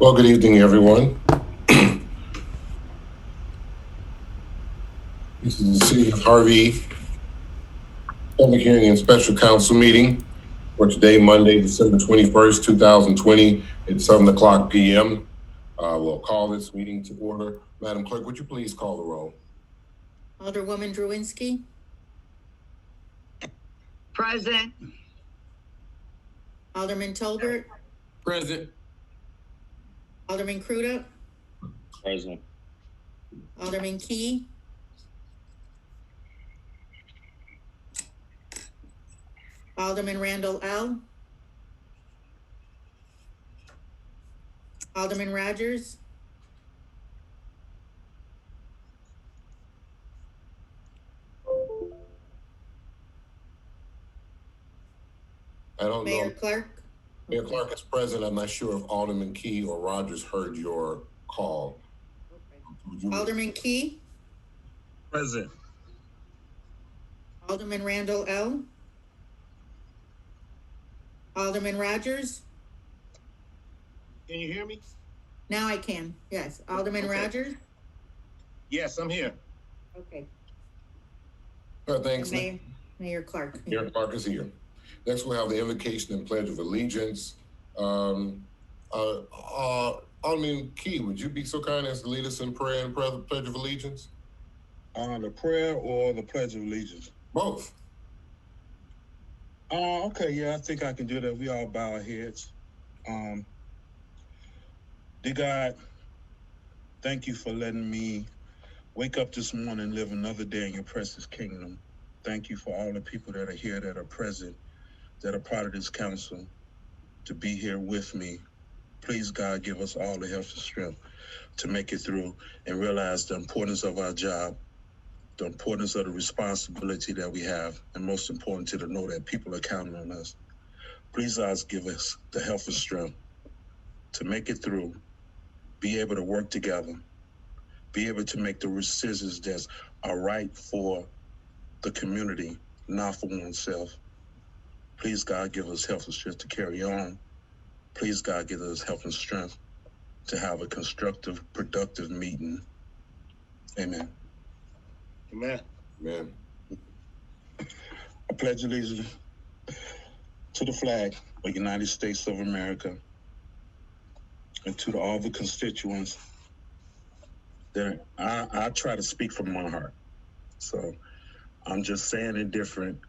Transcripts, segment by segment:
Well, good evening, everyone. This is the City of Harvey public hearing and special council meeting for today, Monday, December 21st, 2020 at 7 o'clock p.m. We'll call this meeting to order. Madam Clerk, would you please call the roll? Alderwoman Drewinski. Present. Alderman Tolbert. Present. Alderman Crudup. Present. Alderman Key. Alderman Randall L. Alderman Rogers. I don't Mayor know. Clark. Mayor Clark is present. I'm not sure if Alderman Key or Rogers heard your call. Alderman Key. Present. Alderman Randall L. Alderman Rogers. Can you hear me? Now I can. Yes. Alderman Okay. Rogers. Yes, I'm here. Okay. Thanks. Mayor Clark. Mayor Clark is here. Next, we'll have the invocation and pledge of allegiance. Alderman Key, would you be so kind as to lead us in prayer and pledge of allegiance? The prayer or the Pledge of Allegiance? Both. Okay, yeah, I think I can do that. We all bow our heads. Dear God, thank you for letting me wake up this morning and live another day in your precious kingdom. Thank you for all the people that are here, that are present, that are part of this council, to be here with me. Please, God, give us all the health and strength to make it through and realize the importance of our job, the importance of the responsibility that we have, and most important, to know that people are counting on us. Please, God, give us the health and strength to make it through, be able to work together, be able to make the decisions that are right for the community, not for oneself. Please, God, give us health and strength to carry on. Please, God, give us health and strength to have a constructive, productive meeting. Amen. Amen. Amen. I pledge allegiance to the flag of the United States of America and to all the constituents that I try to speak from my heart. So I'm just saying it different,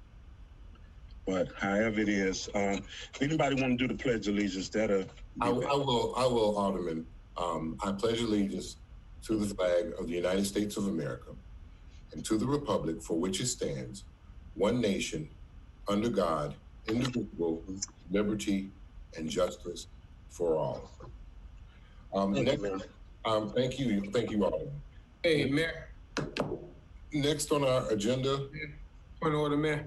but however it is, if anybody want to do the pledge of allegiance, I will, Alderman. I pledge allegiance to the flag of the United States of America and to the republic for which it stands, one nation, under God, indivisible, liberty, and justice for all. Thank you, Alderman. Hey, Mayor. Next on our agenda, Point of order, Mayor.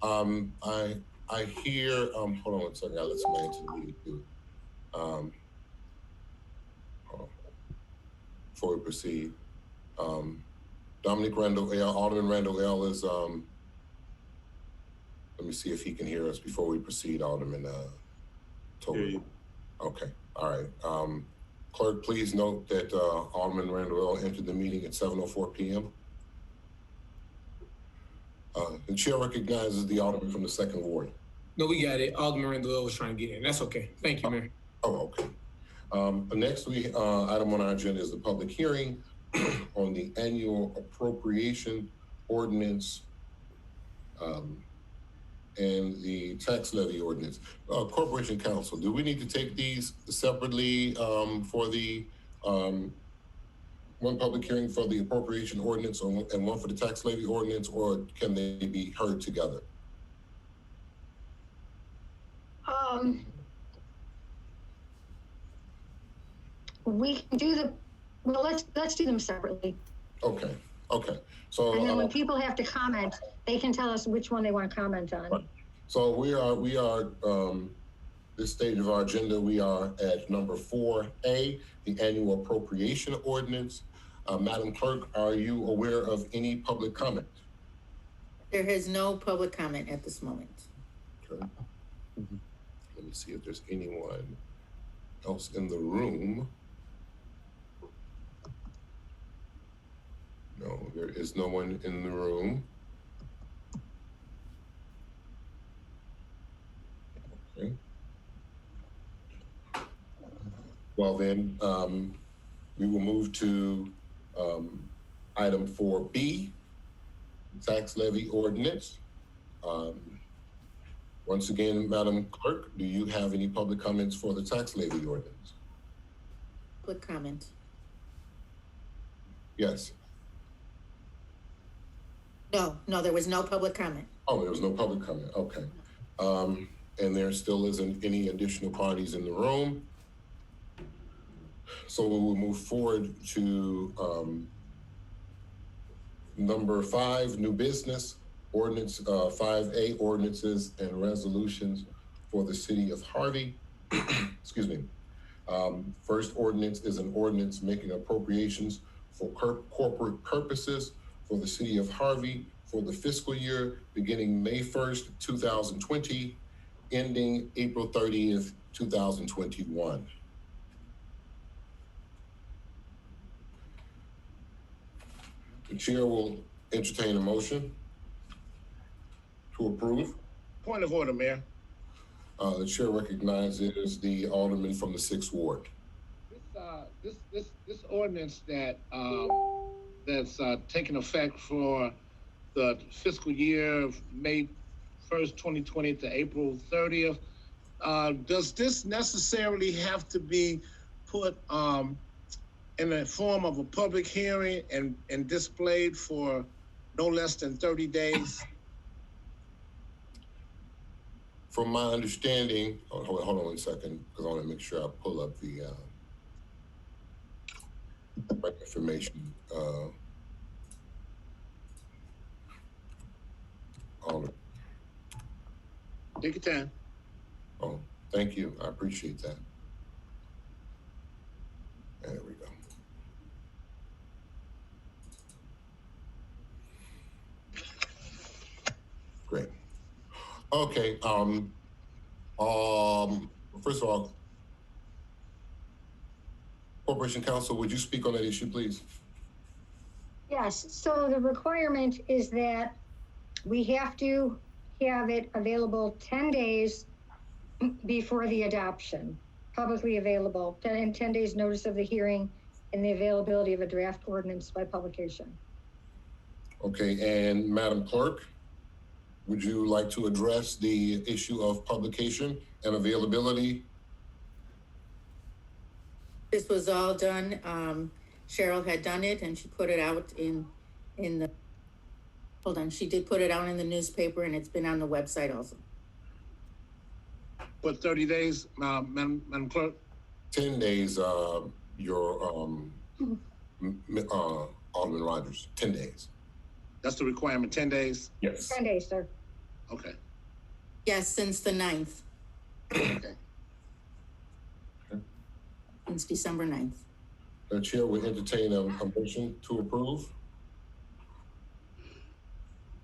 I hear. Hold on one second. I let somebody into the meeting too. Hold on. Before we proceed, Dominic Randall L. Alderman Randall L. is. Let me see if he can hear us before we proceed, Alderman. Tolbert. Okay. All right. Clerk, please note that Alderman Randall L. entered the meeting at 7:04 p.m. The chair recognizes the Alderman from the second ward. No, we got it. Alderman Randall was trying to get in. That's okay. Thank you, Mayor. Oh, okay. Next, item on our agenda is the public hearing on the annual appropriation ordinance and the tax levy ordinance. Corporation Council, do we need to take these separately for the one public hearing for the appropriation ordinance and one for the tax levy ordinance, or can they be heard together? We can do let's do them separately. Okay. So And then when people have to comment, they can tell us which one they want to comment on. Right. So we are this stage of our agenda, we are at number 4A, the annual appropriation ordinance. Madam Clerk, are you aware of any public comment? There has no public comment at this moment. Okay. Let me see if there's anyone else in the room? No, there is no one in the room. Okay. Well then, we will move to item 4B, tax levy ordinance. Once again, Madam Clerk, do you have any public comments for the tax levy ordinance? Public comment. Yes. No, there was no public comment. Oh, there was no public comment. Okay. And there still isn't any additional parties in the room. So we will move forward to number 5, new business, ordinance 5A, ordinances and resolutions for the city of Harvey. Excuse me. First ordinance is an ordinance making appropriations for corporate purposes for the city of Harvey for the fiscal year beginning May 1st, 2020, ending April 30th, 2021. The chair will entertain a motion to approve. Point of order, Mayor. The chair recognizes the alderman from the 6th Ward. This ordinance that that's taking effect for the fiscal year of May 1st, 2020 to April 30th. Does this necessarily have to be put in the form of a public hearing and displayed for no less than 30 days? From my understanding, hold on 1 second, because I want to make sure I pull up the right information. Take your time. Oh, thank you. I appreciate that. There we go. Great. Okay. First of all, Corporation Counsel, would you speak on that issue, please? Yes, so the requirement is that we have to have it available 10 days before the adoption, publicly available, 10 days notice of the hearing and the availability of a draft ordinance by publication. Okay, and Madam Clerk, would you like to address the issue of publication and availability? This was all done. Cheryl had done it and she put it out in the, hold on, she did put it out in the newspaper and it's been on the website also. For 30 days, Madam Clerk? 10 days, Alderman Rogers, 10 days. That's the requirement, 10 days? Yes. 10 days, sir. Okay. Yes, since the 9th, Okay. since December 9th. The chair will entertain a motion to approve.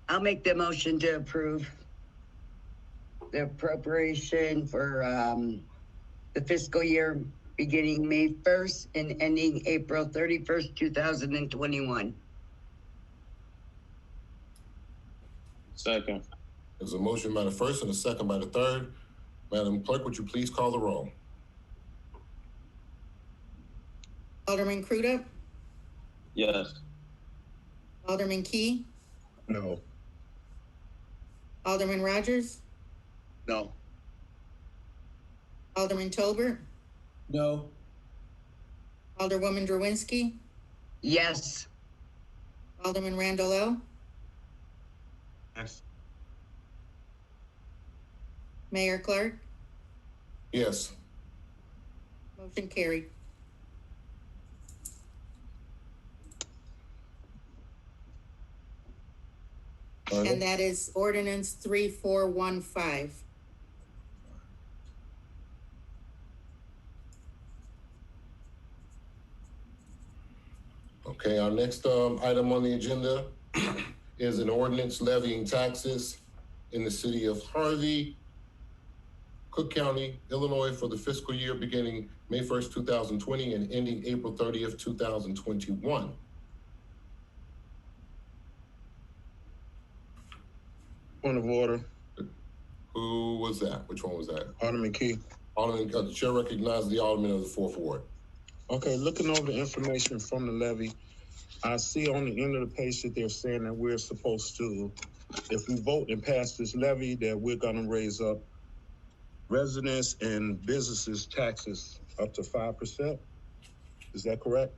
I'll make the motion to approve the appropriation for the fiscal year beginning May 1st and ending April 31st, 2021. Second. There's a motion by the first and a second by the third. Madam Clerk, would you please call the roll? Alderman Crudup, Yes. Alderman Key, No. Alderman Rogers, No. Alderman Tolbert, No. Alderwoman Drowinski, Yes. Alderman Randall, Yes. Mayor Clark, Yes. motion carried. And that is ordinance 3415. Okay, our next item on the agenda is an ordinance levying taxes in the city of Harvey. Cook County, Illinois for the fiscal year beginning May 1st, 2020 and ending April 30th, 2021. Point of order. Who was that? Which one was that? Alderman Key. Alderman, the chair recognizes the Alderman of the 4th Ward. Okay, looking over the information from the levy, I see on the end of the page that they're saying that we're supposed to, if we vote and pass this levy, that we're gonna raise up residents and businesses taxes up to 5%. Is that correct?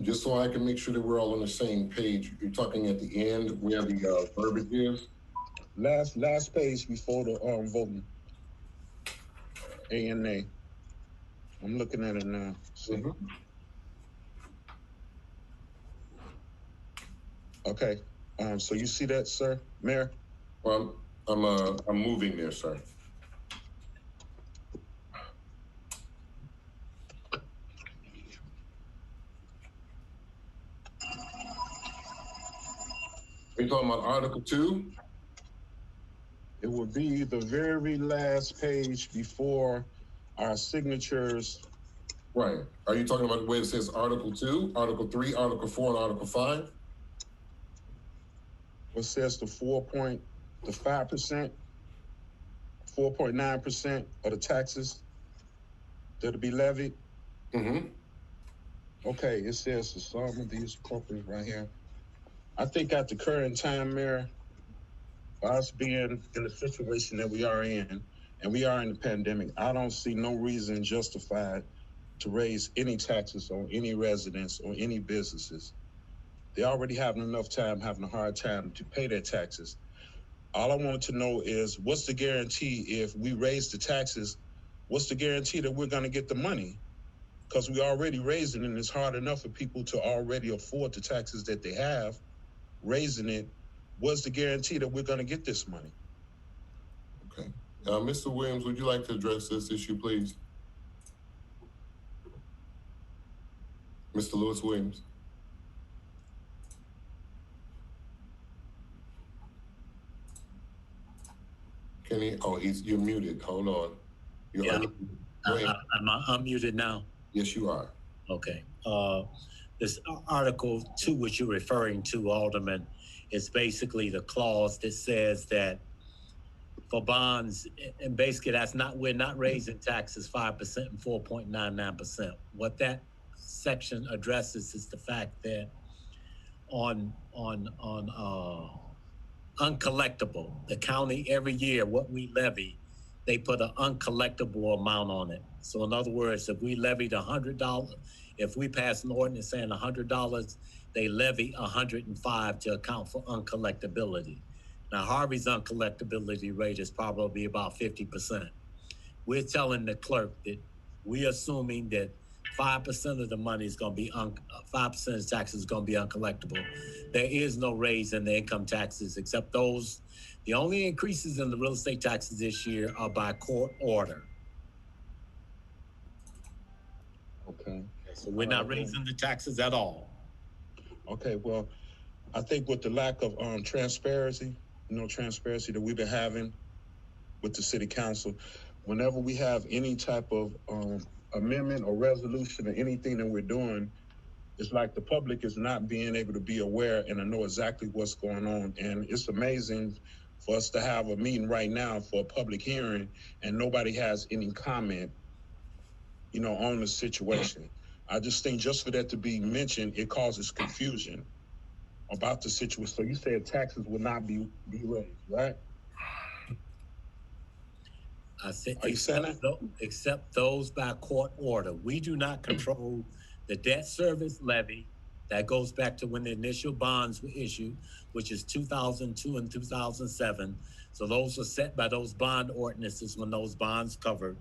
Just so I can make sure that we're all on the same page, you're talking at the end where the verbiage is? Last page before the voting. A and A. I'm looking at it now. See? Okay. So you see that, sir, Mayor? Well, I'm moving there, sir. Are you talking about Article 2? It would be the very last page before our signatures. Right. Are you talking about where it says Article 2, Article 3, Article 4, and Article 5? What says the 5%, 4.9% of the taxes that'll be levied? Mm-hmm. Okay, it says the sum of these appropriate right here. I think at the current time, Mayor, us being in the situation that we are in, and we are in the pandemic, I don't see no reason justified to raise any taxes on any residents or any businesses. They already having enough time, having a hard time to pay their taxes. All I wanted to know is, what's the guarantee if we raise the taxes, what's the guarantee that we're gonna get the money? Because we already raising it, and it's hard enough for people to already afford the taxes that they have. Raising it, what's the guarantee that we're gonna get this money? Okay. Mr. Williams, would you like to address this issue, please? Mr. Lewis Williams. Can he? Oh, you're muted. Hold on. You're Yeah. Go ahead. Am I unmuted now? Yes, you are. Okay. This Article 2, which you're referring to, Alderman, is basically the clause that says that for bonds, and basically we're not raising taxes 5% and 4.99%. What that section addresses is the fact that on uncollectible, the county every year, what we levy, they put an uncollectible amount on it. So in other words, if we levied $100, if we pass an ordinance saying $100, they levy $105 to account for uncollectability. Now, Harvey's uncollectability rate is probably about 50%. We're telling the clerk that we're assuming that 5% of the money is going to be 5% of the taxes is going to be uncollectible. There is no raise in the income taxes except those. The only increases in the real estate taxes this year are by court order. Okay. So we're not raising the taxes at all. Okay, well, I think with the lack of transparency that we've been having with the city council, whenever we have any type of amendment or resolution or anything that we're doing, it's like the public is not being able to be aware and to know exactly what's going on. And it's amazing for us to have a meeting right now for a public hearing and nobody has any comment, on the situation. I just think just for that to be mentioned, it causes confusion about the situation. So you said taxes will not be raised, right? I said, Are you saying that? except those by court order. We do not control the debt service levy. That goes back to when the initial bonds were issued, which is 2002 and 2007. So those were set by those bond ordinances when those bonds covered.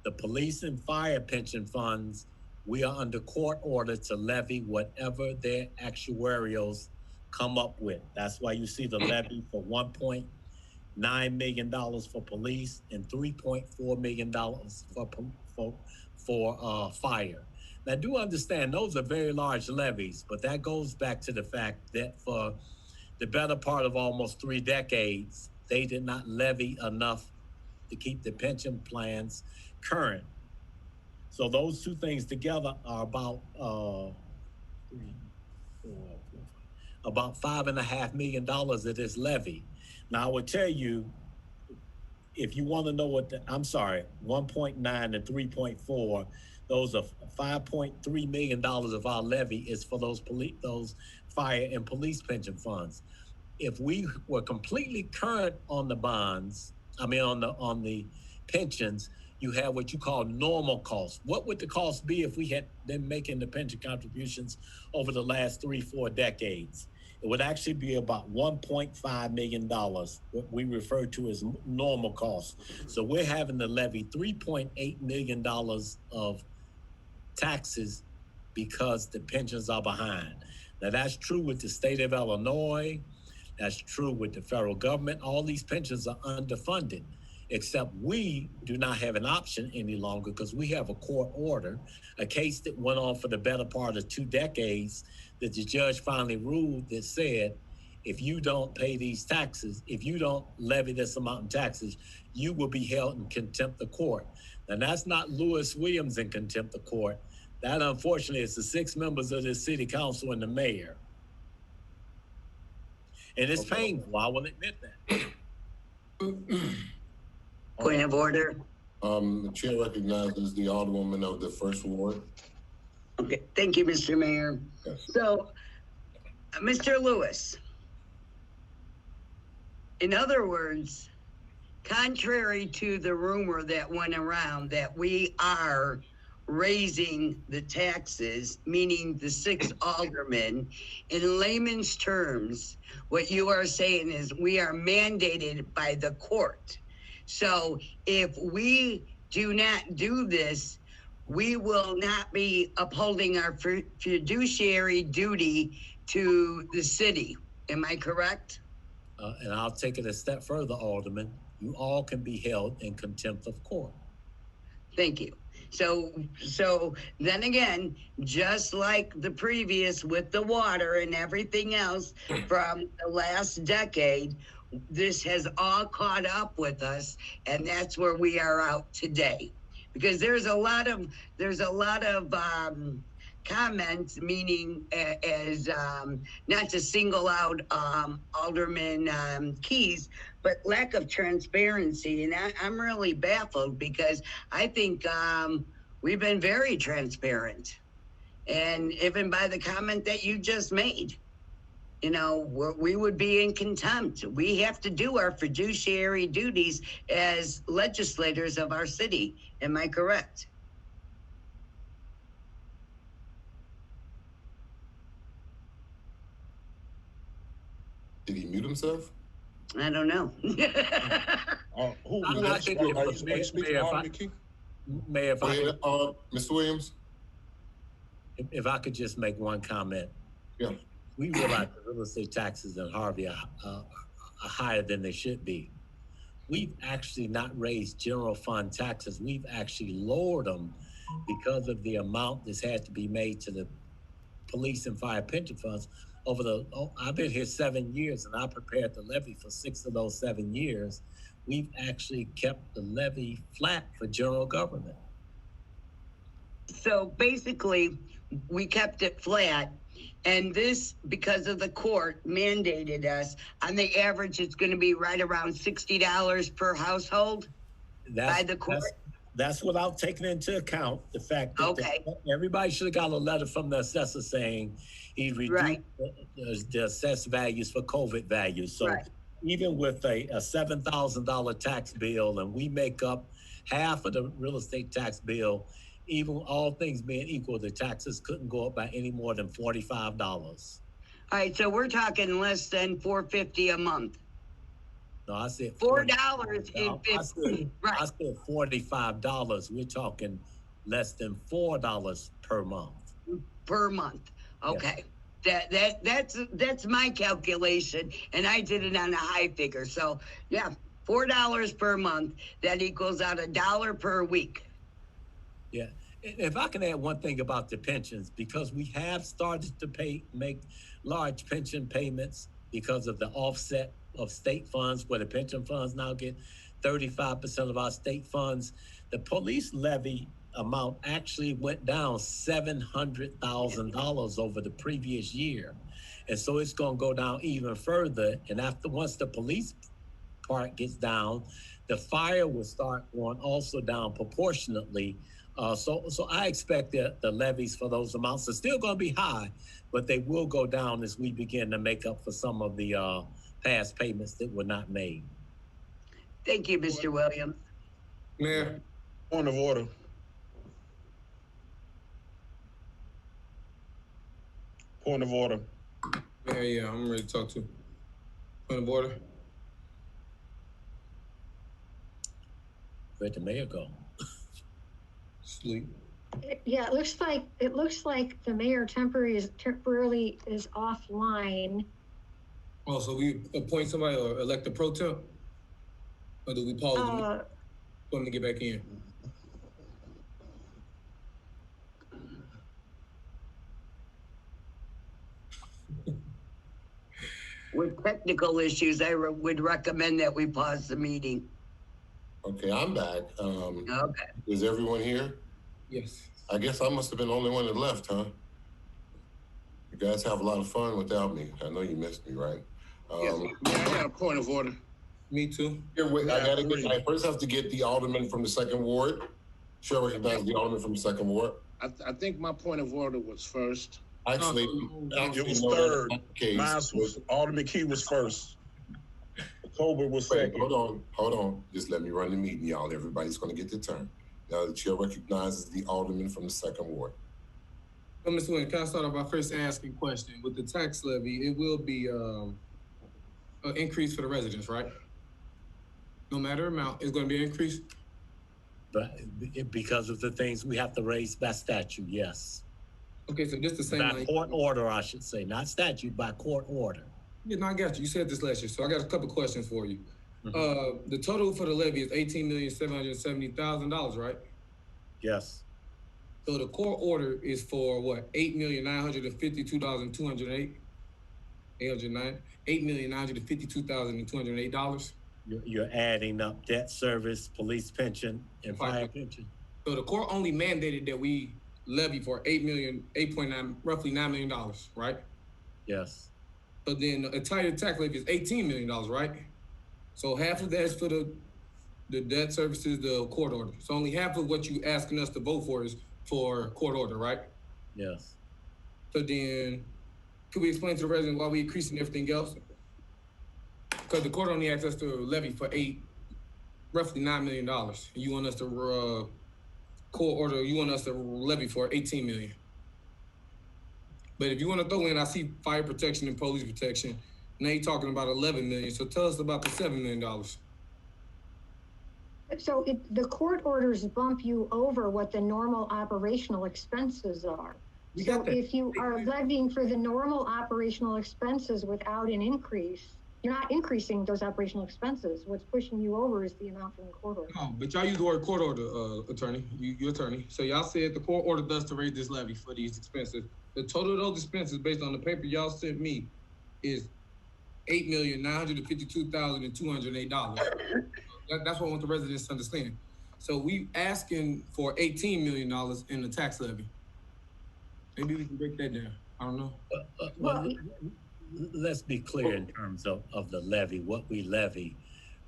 The police and fire pension funds, we are under court order to levy whatever their actuarials come up with. That's why you see the levy for $1.9 million for police and $3.4 million for fire. Now, do understand those are very large levies, but that goes back to the fact that for the better part of almost 3 decades, they did not levy enough to keep the pension plans current. So those two things together are about $5.5 million of this levy. Now I would tell you, if you want to know what 1.9 and 3.4, those are $5.3 million of our levy is for those fire and police pension funds. If we were completely current on the bonds, on the pensions, you have what you call normal costs. What would the cost be if we had been making the pension contributions over the last 3-4 decades? It would actually be about $1.5 million, what we refer to as normal costs. So we're having to levy $3.8 million of taxes because the pensions are behind. Now that's true with the state of Illinois. That's true with the federal government. All these pensions are underfunded, except we do not have an option any longer because we have a court order, a case that went on for the better part of 2 decades that the judge finally ruled that said, if you don't pay these taxes, if you don't levy this amount in taxes, you will be held in contempt of court. And that's not Lewis Williams in contempt of court. That, unfortunately, is the 6 members of the city council and the mayor. And it's painful, I will admit that. Point of order. The chair recognizes the Alderwoman of the First Ward. Okay, thank you, Mr. Mayor. Yes. So, Mr. Lewis, in other words, contrary to the rumor that went around that we are raising the taxes, meaning the 6 aldermen, in layman's terms, what you are saying is we are mandated by the court. So if we do not do this, we will not be upholding our fiduciary duty to the city. Am I correct? And I'll take it a step further, Alderman. You all can be held in contempt of court. Thank you. So then again, just like the previous with the water and everything else from the last decade, this has all caught up with us, and that's where we are out today. Because there's a lot of comments, meaning as not to single out Alderman Keys, but lack of transparency. And I'm really baffled because I think we've been very transparent. And even by the comment that you just made, you know, we would be in contempt. We have to do our fiduciary duties as legislators of our city. Am I correct? Did he mute himself? I don't know. Who? I think it Are was you speaking, Alderman Key? Mayor, if I could, Mr. Williams? if I could just make one comment. Yeah. We realize the real estate taxes in Harvey are higher than they should be. We've actually not raised general fund taxes. We've actually lowered them because of the amount that's had to be made to the police and fire pension funds I've been here 7 years and I prepared the levy for 6 of those 7 years. We've actually kept the levy flat for general government. So basically, we kept it flat. And this, because of the court, mandated us. On the average, it's going to be right around $60 per household by the court. That's without taking into account the fact that everybody should have got a letter from the assessor saying he reduced the assessed values for COVID values. So even with a $7,000 tax bill, and we make up half of the real estate tax bill, even all things being equal, the taxes couldn't go up by any more than $45. All right, so we're talking less than $4.50 a month. No, I said $4.50. Right. I said $45. We're talking less than $4 per month. Per month. Okay. Yeah. That's my calculation, and I did it on a high figure. So yeah, $4 per month. That equals out $1 per week. Yeah. If I can add one thing about the pensions, because we have started to make large pension payments, because of the offset of state funds, where the pension funds now get 35% of our state funds. The police levy amount actually went down $700,000 over the previous year. And so it's going to go down even further. And once the police part gets down, the fire will start going also down proportionately. So I expect the levies for those amounts are still going to be high, but they will go down as we begin to make up for some of the past payments that were not made. Thank you, Mr. Williams. Mayor, Point of order. Point of order. Mayor, yeah, I'm ready to talk to. Point of order. Where'd the mayor go? Sleep. Yeah, it looks like the mayor temporarily is offline. Oh, so we appoint somebody or elect a pro temp? Or do we pause the meeting for him to get back in? With technical issues, I would recommend that we pause the meeting. Okay, I'm back. Okay. Is everyone here? Yes. I guess I must have been the only one that left, huh? You guys have a lot of fun without me. I know you missed me, right? Yes, Mayor, I got a point of order. Me too. I first have to get the alderman from the second ward. Sure, recognize the alderman from the second ward. I think my point of order was first. Actually, It was no, third. that's not the case. Mine was, Alderman Key was first. Colbert was Wait, second. hold on. Just let me run the meeting, y'all. Everybody's going to get their turn. Now, the chair recognizes the alderman from the second ward. So, Mr. Williams, can I start off by first asking a question? With the tax levy, it will be an increase for the residents, right? No matter amount, it's going to be an increase? But because of the things we have to raise by statute, yes. Okay, so just the same. By court order, I should say, not statute, by court order. Yeah, no, I got you. You said this last year, so I got a couple questions for you. Mm-hmm. The total for the levy is $18,770,000, right? Yes. So the court order is for what? $8,952,208. $8,952,208. You're adding up debt service, police pension, and fire pension. So the court only mandated that we levy for roughly $9 million, right? Yes. So then the entire tax levy is $18 million, right? So half of that is for the debt services, the court order. So only half of what you asking us to vote for is for court order, right? Yes. So then, could we explain to the resident why we increasing everything else? Because the court only asked us to levy for roughly $9 million. And you want us to court order, you want us to levy for $18 million. But if you want to throw in, I see fire protection and police protection. Now you're talking about $11 million. So tell us about the $7 million. So the court orders bump you over what the normal operational expenses are. We So got that. if you are levying for the normal operational expenses without an increase, you're not increasing those operational expenses. What's pushing you over is the amount from the court order. No, but y'all use the word court order, attorney. You're attorney. So y'all said the court ordered us to raise this levy for these expenses. The total of those expenses, based on the paper y'all sent me, is $8,952,208. That's what I want the residents to understand. So we asking for $18 million in the tax levy. Maybe we can break that down. I don't know. Well, Let's be clear in terms of the levy, what we levy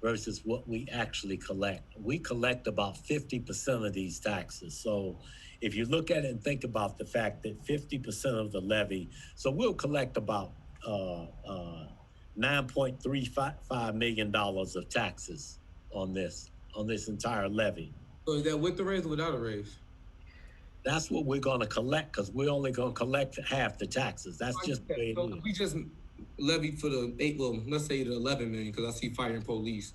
versus what we actually collect. We collect about 50% of these taxes. So if you look at it and think about the fact that 50% of the levy, so we'll collect about $9.35 million of taxes on this entire levy. So is that with the raise or without a raise? That's what we're going to collect, because we're only going to collect half the taxes. That's just the way it So is. if we just levy for let's say the 11 million, because I see fire and police.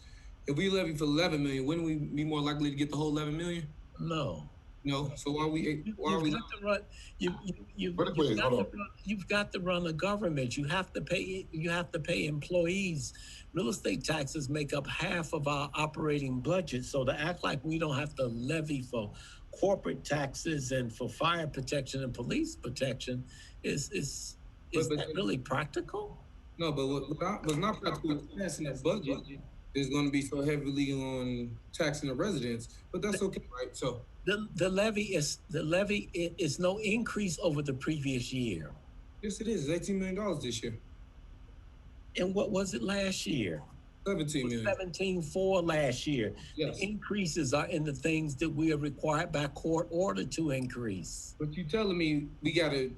If we levy for 11 million, wouldn't we be more likely to get the whole 11 million? No. No. So why are we? You've got to run a government. You have to pay employees. Real estate taxes make up half of our operating budget. So to act like we don't have to levy for corporate taxes and for fire protection and police protection is that really practical? No, but what's not practical with passing that budget is going to be so heavily on taxing the residents, but that's okay, right? So The levy is no increase over the previous year. yes, it is. It's $18 million this year. And what was it last year? 17 million. 17.4 last year. Yes. The increases are in the things that we are required by court order to increase. But you telling me we got to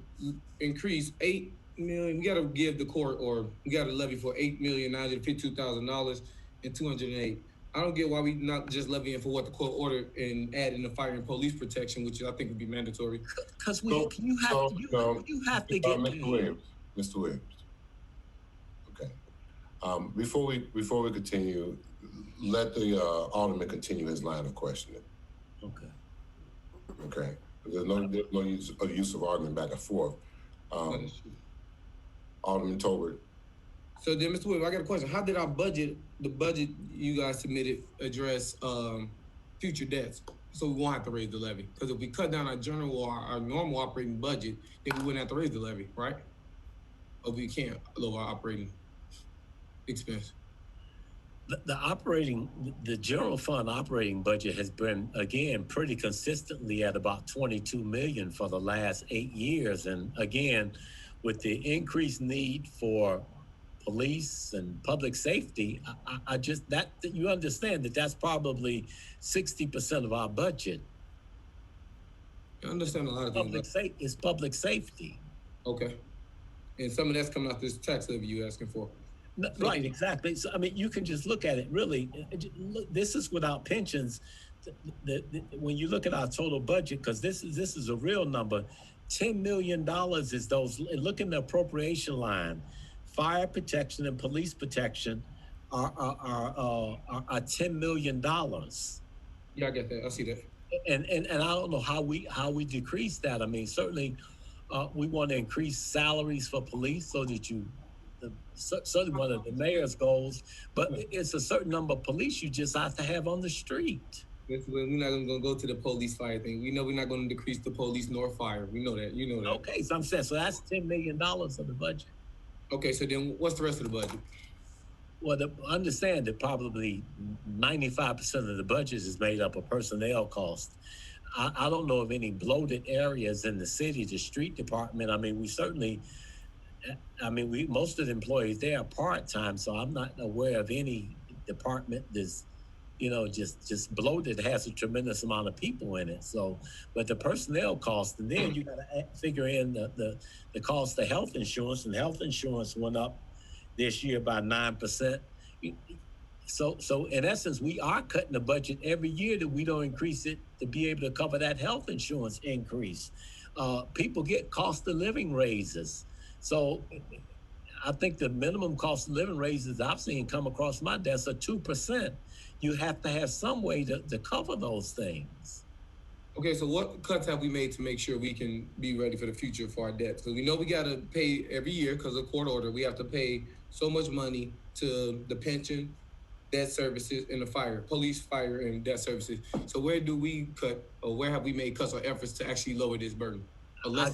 increase 8 million? We got to give the court, or we got to levy for $8,952,000 and 208. I don't get why we not just levying for what the court ordered and adding the fire and police protection, which I think would be mandatory. Because you have to get Mr. Williams. Okay. Before we continue, let the Alderman continue his line of questioning. Okay. Okay. There's no use of arguing back and forth. Alderman Tolbert. So then, Mr. Williams, I got a question. How did the budget you guys submitted address future debts? So we won't have to raise the levy. Because if we cut down our general or our normal operating budget, then we wouldn't have to raise the levy, right? Or we can't lower our operating expense. The general fund operating budget has been, again, pretty consistently at about 22 million for the last 8 years. And again, with the increased need for police and public safety, I just, that you understand that that's probably 60% of our budget. I understand a lot of things. It's public safety. Okay. And some of that's coming out this tax levy you asking for. Right, exactly. So, I mean, you can just look at it, really. This is without pensions. When you look at our total budget, because this is a real number, $10 million is those, look in the appropriation line. Fire protection and police protection are $10 million. Yeah, I get that. I see that. And I don't know how we decrease that. I mean, certainly we want to increase salaries for police so that certainly one of the mayor's goals, but it's a certain number of police you just have to have on the street. We're not going to go to the police fire thing. We know we're not going to decrease the police nor fire. We know that. You know that. Okay, so I'm saying, so that's $10 million of the budget. Okay, so then what's the rest of the budget? Well, understand that probably 95% of the budget is made up of personnel costs. I don't know of any bloated areas in the city, the street department. I mean, most of the employees there are part-time, so I'm not aware of any department that's, just bloated, has a tremendous amount of people in it. So, but the personnel cost, and then you got to figure in the cost of health insurance, and health insurance went up this year by 9%. So in essence, we are cutting the budget every year that we don't increase it to be able to cover that health insurance increase. People get cost of living raises. So I think the minimum cost of living raises I've seen come across my desk are 2%. You have to have some way to cover those things. Okay, so what cuts have we made to make sure we can be ready for the future for our debts? Because we know we got to pay every year because of court order. We have to pay so much money to the pension, debt services, and the police, fire, and debt services. So where do we cut, or where have we made cuts or efforts to actually lower this burden? I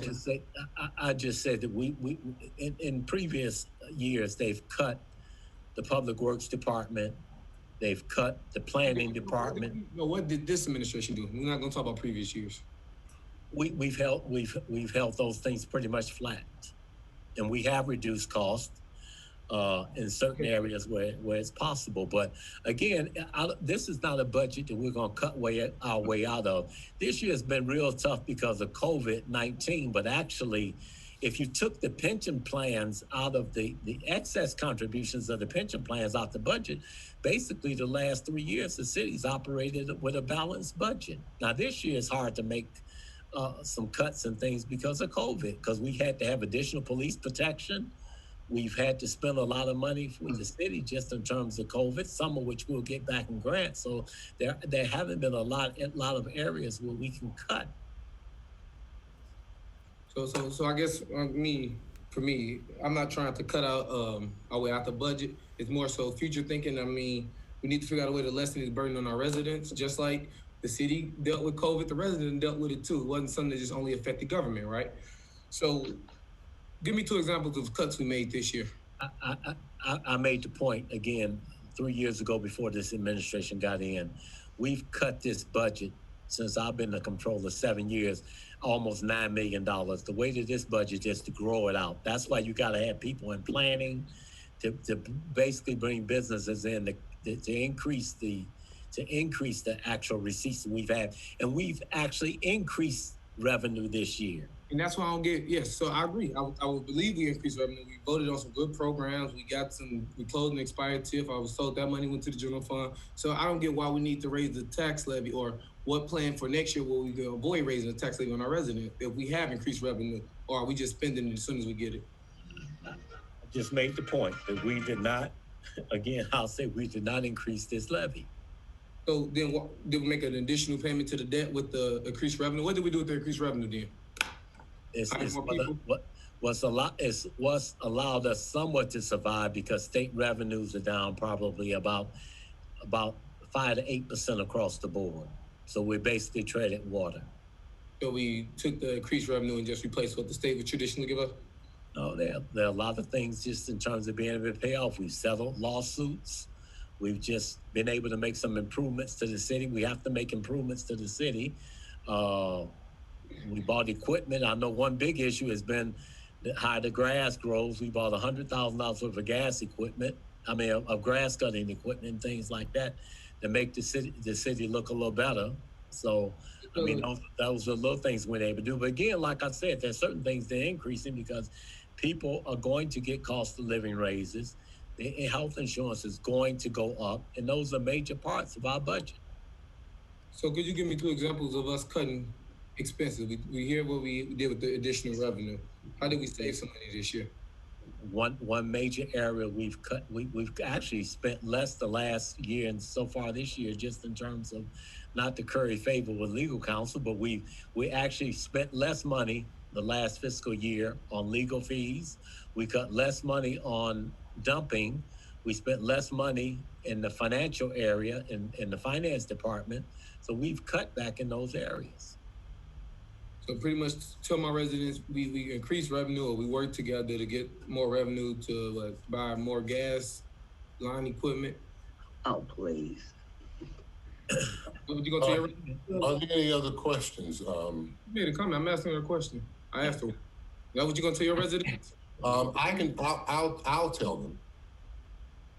just said that we in previous years, they've cut the public works department. They've cut the planning department. No, what did this administration do? We're not going to talk about previous years. We've held those things pretty much flat, and we have reduced costs in certain areas where it's possible. But again, this is not a budget that we're going to cut our way out of. This year has been real tough because of COVID-19, but actually, if you took the pension plans out of the excess contributions of the pension plans out the budget, basically the last 3 years, the city's operated with a balanced budget. Now, this year it's hard to make some cuts and things because of COVID, because we had to have additional police protection. We've had to spend a lot of money for the city just in terms of COVID, some of which we'll get back in grants. So there haven't been a lot of areas where we can cut. So I guess for me, I'm not trying to cut out our way out the budget. It's more so future thinking. I mean, we need to figure out a way to lessen this burden on our residents, just like the city dealt with COVID, the residents dealt with it too. It wasn't something that just only affected government, right? So give me 2 examples of cuts we made this year. I made the point again 3 years ago before this administration got in. We've cut this budget since I've been the controller 7 years, almost $9 million. The way that this budget is to grow it out. That's why you got to have people in planning to basically bring businesses in to increase the actual receipts that we've had, and we've actually increased revenue this year. And that's why I don't get, yes, so I agree. I would believe we increased revenue. We voted on some good programs. We closed an expired TIF. I was told that money went to the general fund. So I don't get why we need to raise the tax levy, or what plan for next year will we avoid raising the tax levy on our residents if we have increased revenue, or are we just spending it as soon as we get it? I just made the point that we did not, again, I'll say we did not increase this levy. So then did we make an additional payment to the debt with the increased revenue? What did we do with the increased revenue then? It's what's allowed us somewhat to survive, because state revenues are down probably about 5 to 8% across the board. So we're basically treading water. So we took the increased revenue and just replaced what the state would traditionally give us? No, there are a lot of things just in terms of being able to pay off. We've settled lawsuits. We've just been able to make some improvements to the city. We have to make improvements to the city. We bought equipment. I know one big issue has been how the grass grows. We bought $100,000 worth of gas equipment. Of grass cutting equipment and things like that to make the city look a little better. So, those are little things we're able to do. But again, like I said, there's certain things that are increasing because people are going to get cost of living raises. The health insurance is going to go up, and those are major parts of our budget. So could you give me 2 examples of us cutting expenses? We hear what we did with the additional revenue. How did we save some money this year? One major area we've cut, we've actually spent less the last year and so far this year, just in terms of not to curry favor with legal counsel, but we actually spent less money the last fiscal year on legal fees. We cut less money on dumping. We spent less money in the financial area, in the finance department. So we've cut back in those areas. So pretty much tell my residents we increase revenue, or we work together to get more revenue to buy more gas line equipment. Oh, please. Would you go to your residents? Are there any other questions? You made a comment. I'm asking her a question. I asked her. Now, would you go tell your residents? I'll tell them.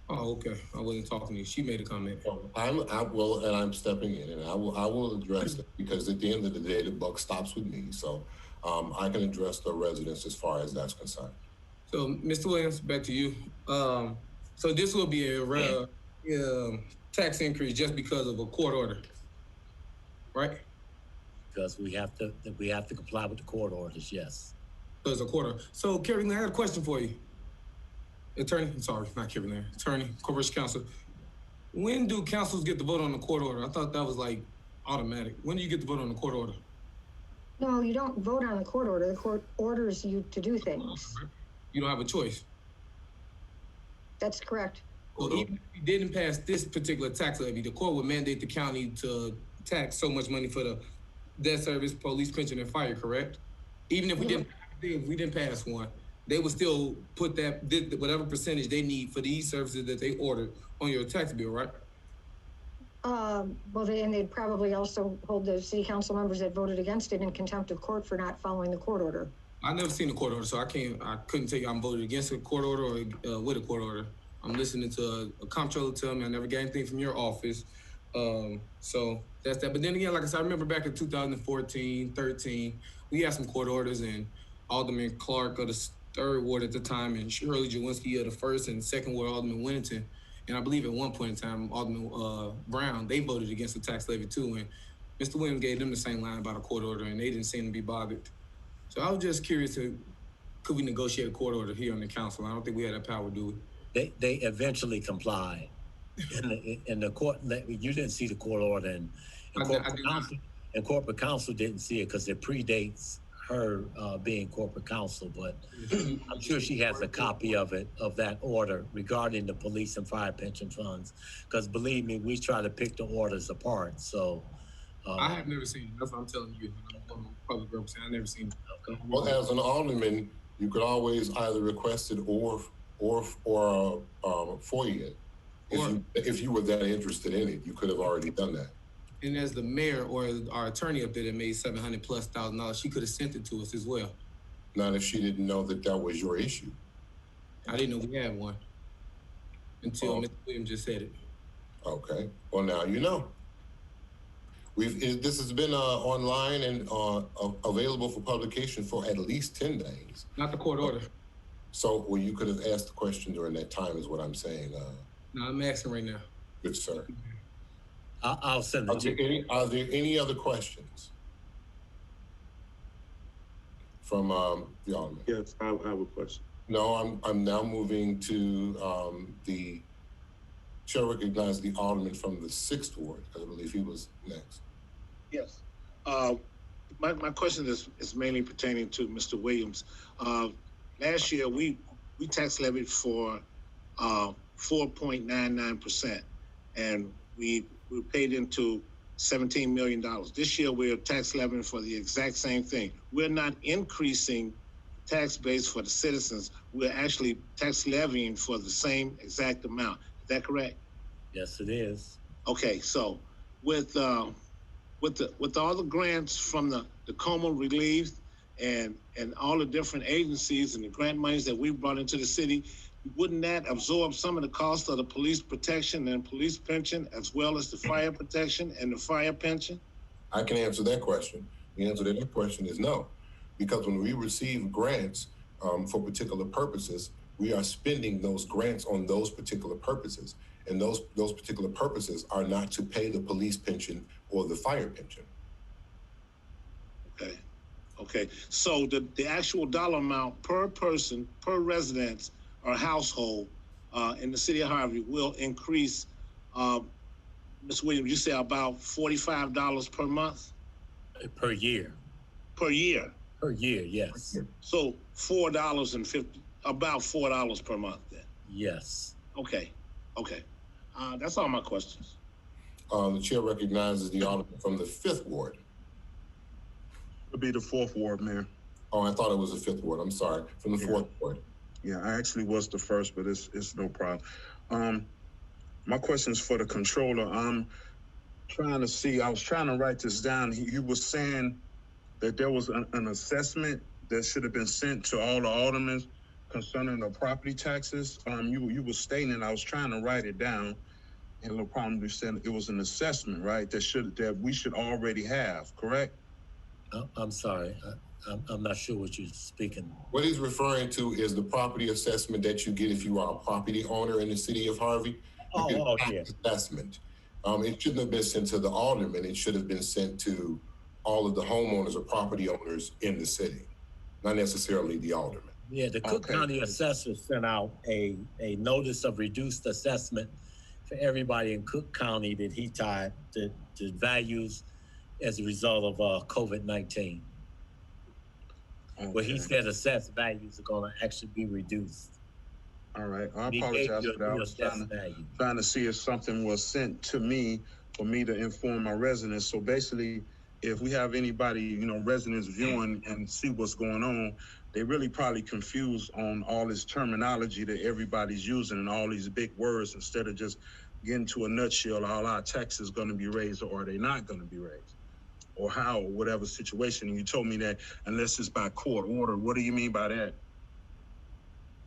Oh, okay. I wasn't talking to you. She made a comment. I'm stepping in, and I will address it, because at the end of the day, the buck stops with me. So I can address the residents as far as that's concerned. So, Mr. Williams, back to you. So this will be a tax increase just because of a court order, right? Because we have to comply with the court orders. Yes. So it's a court order. So, Kerry Lynn, I had a question for you. Attorney, I'm sorry, not Kerry Lynn. Attorney, Corporation Counsel. When do councils get to vote on the court order? I thought that was automatic. When do you get to vote on the court order? No, you don't vote on the court order. The court orders you to do things. You don't have a choice. That's correct. Well, even if you didn't pass this particular tax levy, the court would mandate the county to tax so much money for the debt service, police, pension, and fire, correct? Even if we didn't pass one, they would still put whatever percentage they need for these services that they ordered on your tax bill, right? They'd probably also hold the city council members that voted against it in contempt of court for not following the court order. I've never seen a court order, so I couldn't tell you I'm voted against a court order or with a court order. I'm listening to a comptroller tell me I never got anything from your office. So that's that. But then again, like I said, I remember back in 2014, 13, we had some court orders, and Alderman Clark of the 3rd Ward at the time, and Shirley Jawinski of the 1st and 2nd Ward, Alderman Winnington, and I believe at one point in time, Alderman Brown, they voted against the tax levy too, and Mr. Williams gave them the same line about a court order, and they didn't seem to be bothered. So I was just curious, could we negotiate a court order here on the council? I don't think we had that power, do we? They eventually complied. In the court, you didn't see the court order, and corporate counsel didn't see it because it predates her being corporate counsel, but I'm sure she has a copy of that order regarding the police and fire pension funds, because believe me, we try to pick the orders apart. So I have never seen it. That's what I'm telling you. I'm a public representative. I've never seen it. Well, as an alderman, you could always either request it or or FOIA. If you were that interested in it, you could have already done that. And as the mayor or our attorney up there that made $700,000+, she could have sent it to us as well. Not if she didn't know that that was your issue. I didn't know we had one until Mr. Williams just said it. Okay. Well, now you know. This has been online and available for publication for at least 10 days. Not the court order. So, well, you could have asked the question during that time, is what I'm saying. No, I'm asking right now. Good sir. I'll send it to you. Are there any other questions from the Alderman? Yes, I have a question. No, I'm now moving to the chair recognizes the Alderman from the 6th Ward. I believe he was next. Yes. My question is mainly pertaining to Mr. Williams. Last year, we tax levied for 4.99%, and we paid into $17 million. This year, we're tax levying for the exact same thing. We're not increasing tax base for the citizens. We're actually tax levying for the same exact amount. Is that correct? Yes, it is. Okay, so with all the grants from the Coma Relief and all the different agencies and the grant monies that we've brought into the city, wouldn't that absorb some of the cost of the police protection and police pension, as well as the fire protection and the fire pension? I can answer that question. The answer to that question is no, because when we receive grants for particular purposes, we are spending those grants on those particular purposes, and those particular purposes are not to pay the police pension or the fire pension. Okay. So the actual dollar amount per person, per residence or household in the city of Harvey will increase. Ms. Williams, you say about $45 per month? Per year. Per year? Per year, yes. So about $4 per month then? Yes. Okay. That's all my questions. The chair recognizes the Alderman from the 5th Ward. It'll be the 4th Ward, Mayor. Oh, I thought it was the 5th Ward. I'm sorry. From the 4th Ward. Yeah, I actually was the first, but it's no problem. My question is for the controller. I'm trying to see, I was trying to write this down. You were saying that there was an assessment that should have been sent to all the aldermen concerning the property taxes. You were stating, I was trying to write it down, and no problem, you said it was an assessment, right? That we should already have, correct? I'm sorry. I'm not sure what you're speaking. What he's referring to is the property assessment that you get if you are a property owner in the city of Harvey. Yeah. Assessment. It shouldn't have been sent to the alderman. It should have been sent to all of the homeowners or property owners in the city, not necessarily the alderman. Yeah, the Cook County assessor sent out a notice of reduced assessment for everybody in Cook County that he tied to values as a result of COVID-19. Where he said assessed values are going to actually be reduced. All right, I apologize for that. I was trying to see if something was sent to me for me to inform my residents. So basically, if we have anybody, residents viewing and see what's going on, they really probably confused on all this terminology that everybody's using and all these big words, instead of just getting to a nutshell, all our taxes going to be raised or are they not going to be raised, or how, or whatever situation. And you told me that unless it's by court order. What do you mean by that?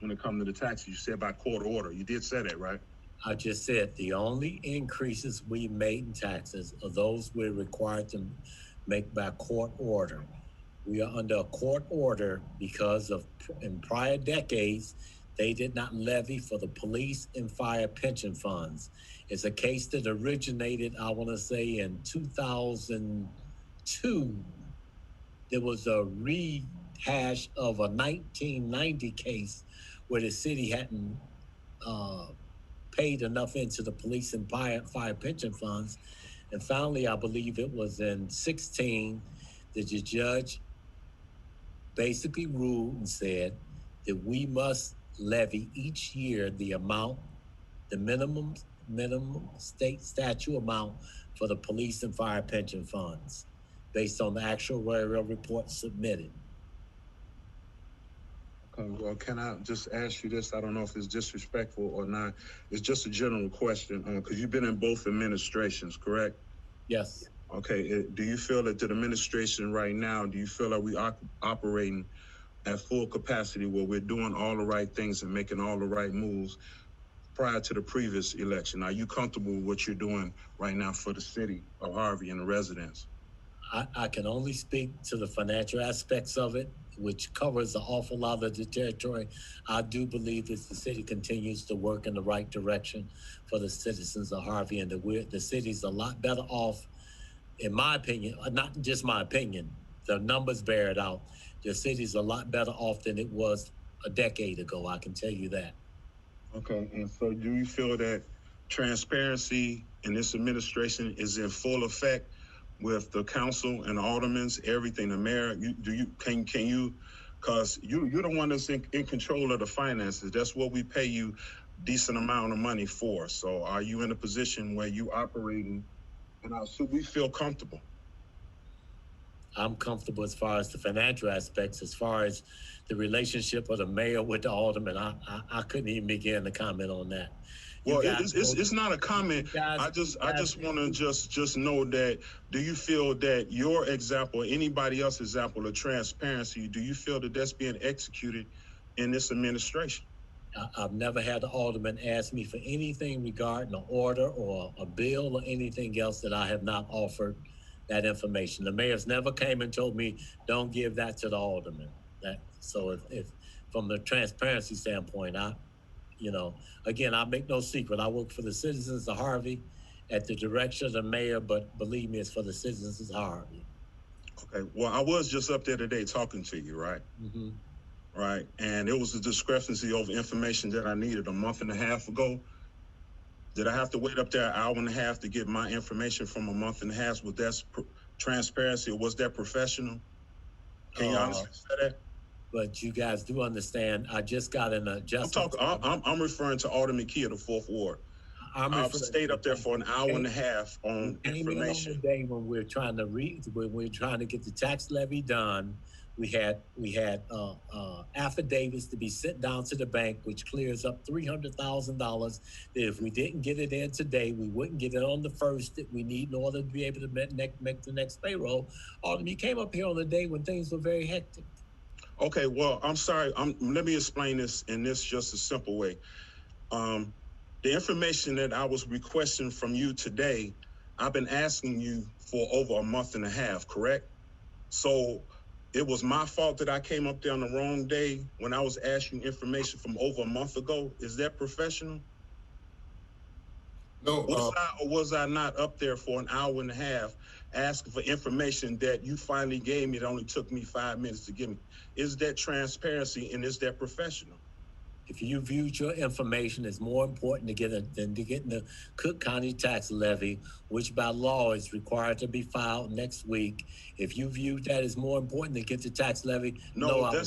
When it comes to the taxes, you said by court order. You did say that, right? I just said the only increases we made in taxes are those we're required to make by court order. We are under a court order because of in prior decades, they did not levy for the police and fire pension funds. It's a case that originated, I want to say, in 2002. There was a rehash of a 1990 case where the city hadn't paid enough into the police and fire pension funds. And finally, I believe it was in 2016 that the judge basically ruled and said that we must levy each year the amount, the minimum state statute amount for the police and fire pension funds based on the actuarial report submitted. Okay, well, can I just ask you this? I don't know if it's disrespectful or not. It's just a general question, because you've been in both administrations, correct? Yes. Okay, do you feel that the administration right now, do you feel that we are operating at full capacity where we're doing all the right things and making all the right moves prior to the previous election? Are you comfortable with what you're doing right now for the city of Harvey and the residents? I can only speak to the financial aspects of it, which covers an awful lot of the territory. I do believe that the city continues to work in the right direction for the citizens of Harvey, and the city's a lot better off, in my opinion, not just my opinion, the numbers bear it out. The city's a lot better off than it was a decade ago, I can tell you that. Okay, and so do you feel that transparency in this administration is in full effect with the council and aldermen, everything, the mayor? Can you, because you're the one that's in control of the finances. That's what we pay you decent amount of money for. So are you in a position where you operating, and should we feel comfortable? I'm comfortable as far as the financial aspects. As far as the relationship of the mayor with the alderman, I couldn't even begin to comment on that. Well, it's not a comment. I just want to just know that, do you feel that your example, anybody else's example of transparency, do you feel that that's being executed in this administration? I've never had the alderman ask me for anything regarding an order or a bill or anything else that I have not offered that information. The mayor's never came and told me, don't give that to the alderman. So if from the transparency standpoint, again, I make no secret. I work for the citizens of Harvey at the direction of the mayor, but believe me, it's for the citizens of Harvey. Okay, well, I was just up there today talking to you, right? Mm-hmm. Right, and it was a discrepancy over information that I needed a month and a half ago. Did I have to wait up there an hour and a half to get my information from a month and a half? Was that transparency, or was that professional? Can you honestly say that? But you guys do understand, I just got an adjustment. I'm referring to Alderman Key of the 4th Ward. I've stayed up there for an hour and a half on information. On the day when we're trying to get the tax levy done, we had affidavits to be sent down to the bank, which clears up $300,000. If we didn't get it in today, we wouldn't get it on the 1st that we need in order to be able to make the next payroll. You came up here on the day when things were very hectic. Okay, well, I'm sorry. Let me explain this in just a simple way. The information that I was requesting from you today, I've been asking you for over a month and a half, correct? So it was my fault that I came up there on the wrong day when I was asking information from over a month ago. Is that professional? No. Was I not up there for an hour and a half asking for information that you finally gave me? It only took me 5 minutes to give me. Is that transparency, and is that professional? If you viewed your information as more important to get than to get in the Cook County tax levy, which by law is required to be filed next week, if you viewed that as more important to get the tax levy, that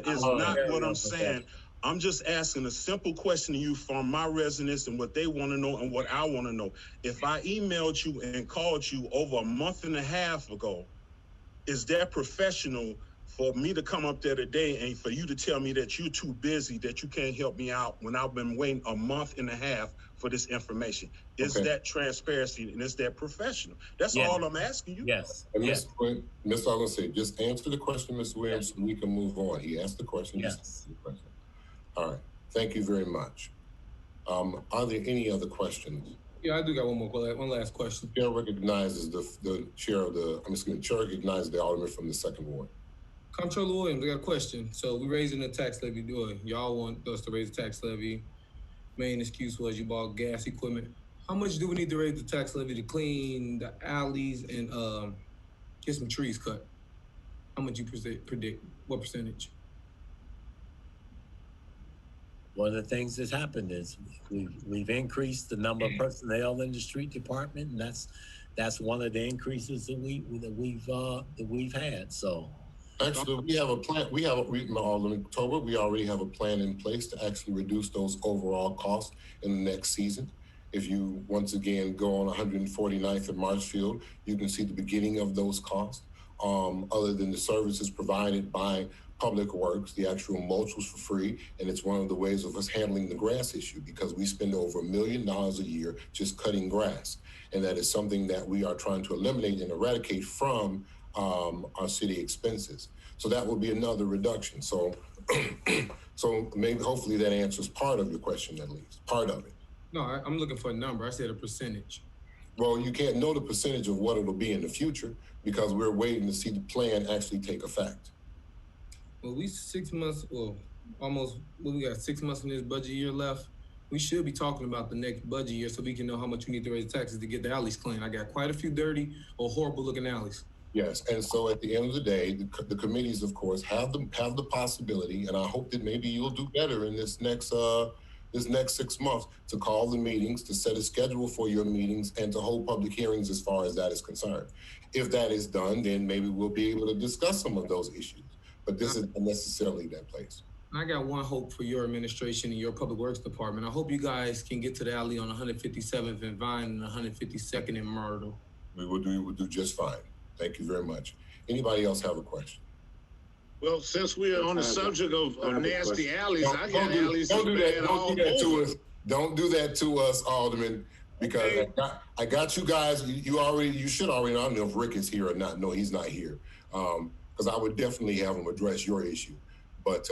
is not what I'm saying. I'm just asking a simple question to you from my residents and what they want to know and what I want to know. If I emailed you and called you over a month and a half ago, is that professional for me to come up there today and for you to tell me that you're too busy, that you can't help me out when I've been waiting a month and a half for this information? Is that transparency, and is that professional? That's all I'm asking you. Yes. And Mr. Williams, just answer the question, Mr. Williams, so we can move on. He asked the question. Yes. Just answer the question. All right. Thank you very much. Are there any other questions? Yeah, I do got one last question. Chair recognizes the chair recognizes the alderman from the 2nd Ward. Comptroller Williams, I got a question. So we're raising the tax levy. Y'all want us to raise the tax levy. Main excuse was you bought gas equipment. How much do we need to raise the tax levy to clean the alleys and get some trees cut? How much you predict? What percentage? One of the things that's happened is we've increased the number of personnel in the street department, and that's one of the increases that we've had. So actually, we have a plan. We already have a plan in place to actually reduce those overall costs in the next season. If you once again go on 149th and Marshfield, you can see the beginning of those costs. other than the services provided by Public Works. The actual mulch was for free, and it's one of the ways of us handling the grass issue, because we spend over $1 million a year just cutting grass, and that is something that we are trying to eliminate and eradicate from our city expenses. So that will be another reduction. So, so maybe hopefully that answers part of your question, at least part of it. No, I'm looking for a number. I said a percentage. Well, you can't know the percentage of what it'll be in the future because we're waiting to see the plan actually take effect. Well, we 6 months, well, almost, well, we got 6 months in this budget year left. We should be talking about the next budget year so we can know how much we need to raise taxes to get the alleys clean. I got quite a few dirty or horrible looking alleys. Yes, and so at the end of the day, the committees, of course, have the possibility, and I hope that maybe you'll do better in this next 6 months to call the meetings, to set a schedule for your meetings, and to hold public hearings as far as that is concerned. If that is done, then maybe we'll be able to discuss some of those issues. But this isn't necessarily that place. I got one hope for your administration and your public works department. I hope you guys can get to the alley on 157th and Vine and 152nd and Myrtle. We will do just fine. Thank you very much. Anybody else have a question? Well, since we're on the subject of nasty alleys, I got alleys. Don't do that. Don't do that to us, Alderman, because okay. I got you guys. You should already know. I don't know if Rick is here or not. No, he's not here. Because I would definitely have him address your issue. But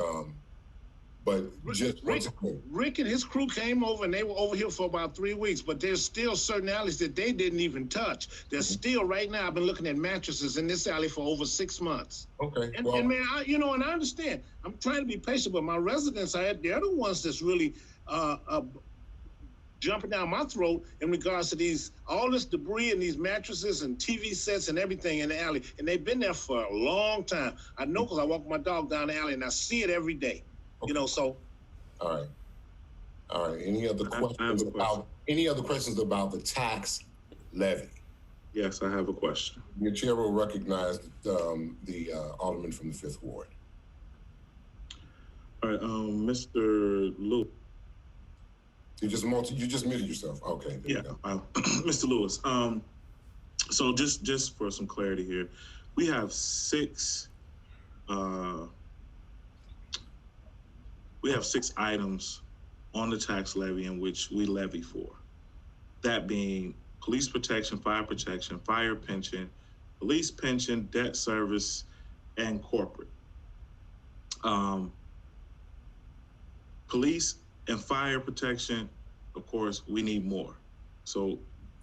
just Rick and his crew came over, and they were over here for about 3 weeks, but there's still certain alleys that they didn't even touch. There's still, right now, I've been looking at mattresses in this alley for over 6 months. Okay. And man, and I understand. I'm trying to be patient, but my residents, they're the ones that's really jumping down my throat in regards to all this debris and these mattresses and TV sets and everything in the alley. And they've been there for a long time. I know because I walk my dog down the alley and I see it every day. Okay. So. All right. Any other questions about the tax levy? Yes, I have a question. Your chair will recognize the alderman from the 5th Ward. All right, Mr. Lewis. You just muted yourself. Okay. Yeah, Mr. Lewis. So just for some clarity here, we have six items on the tax levy in which we levy for. That being police protection, fire pension, police pension, debt service, and corporate. Police and fire protection, of course, we need more. So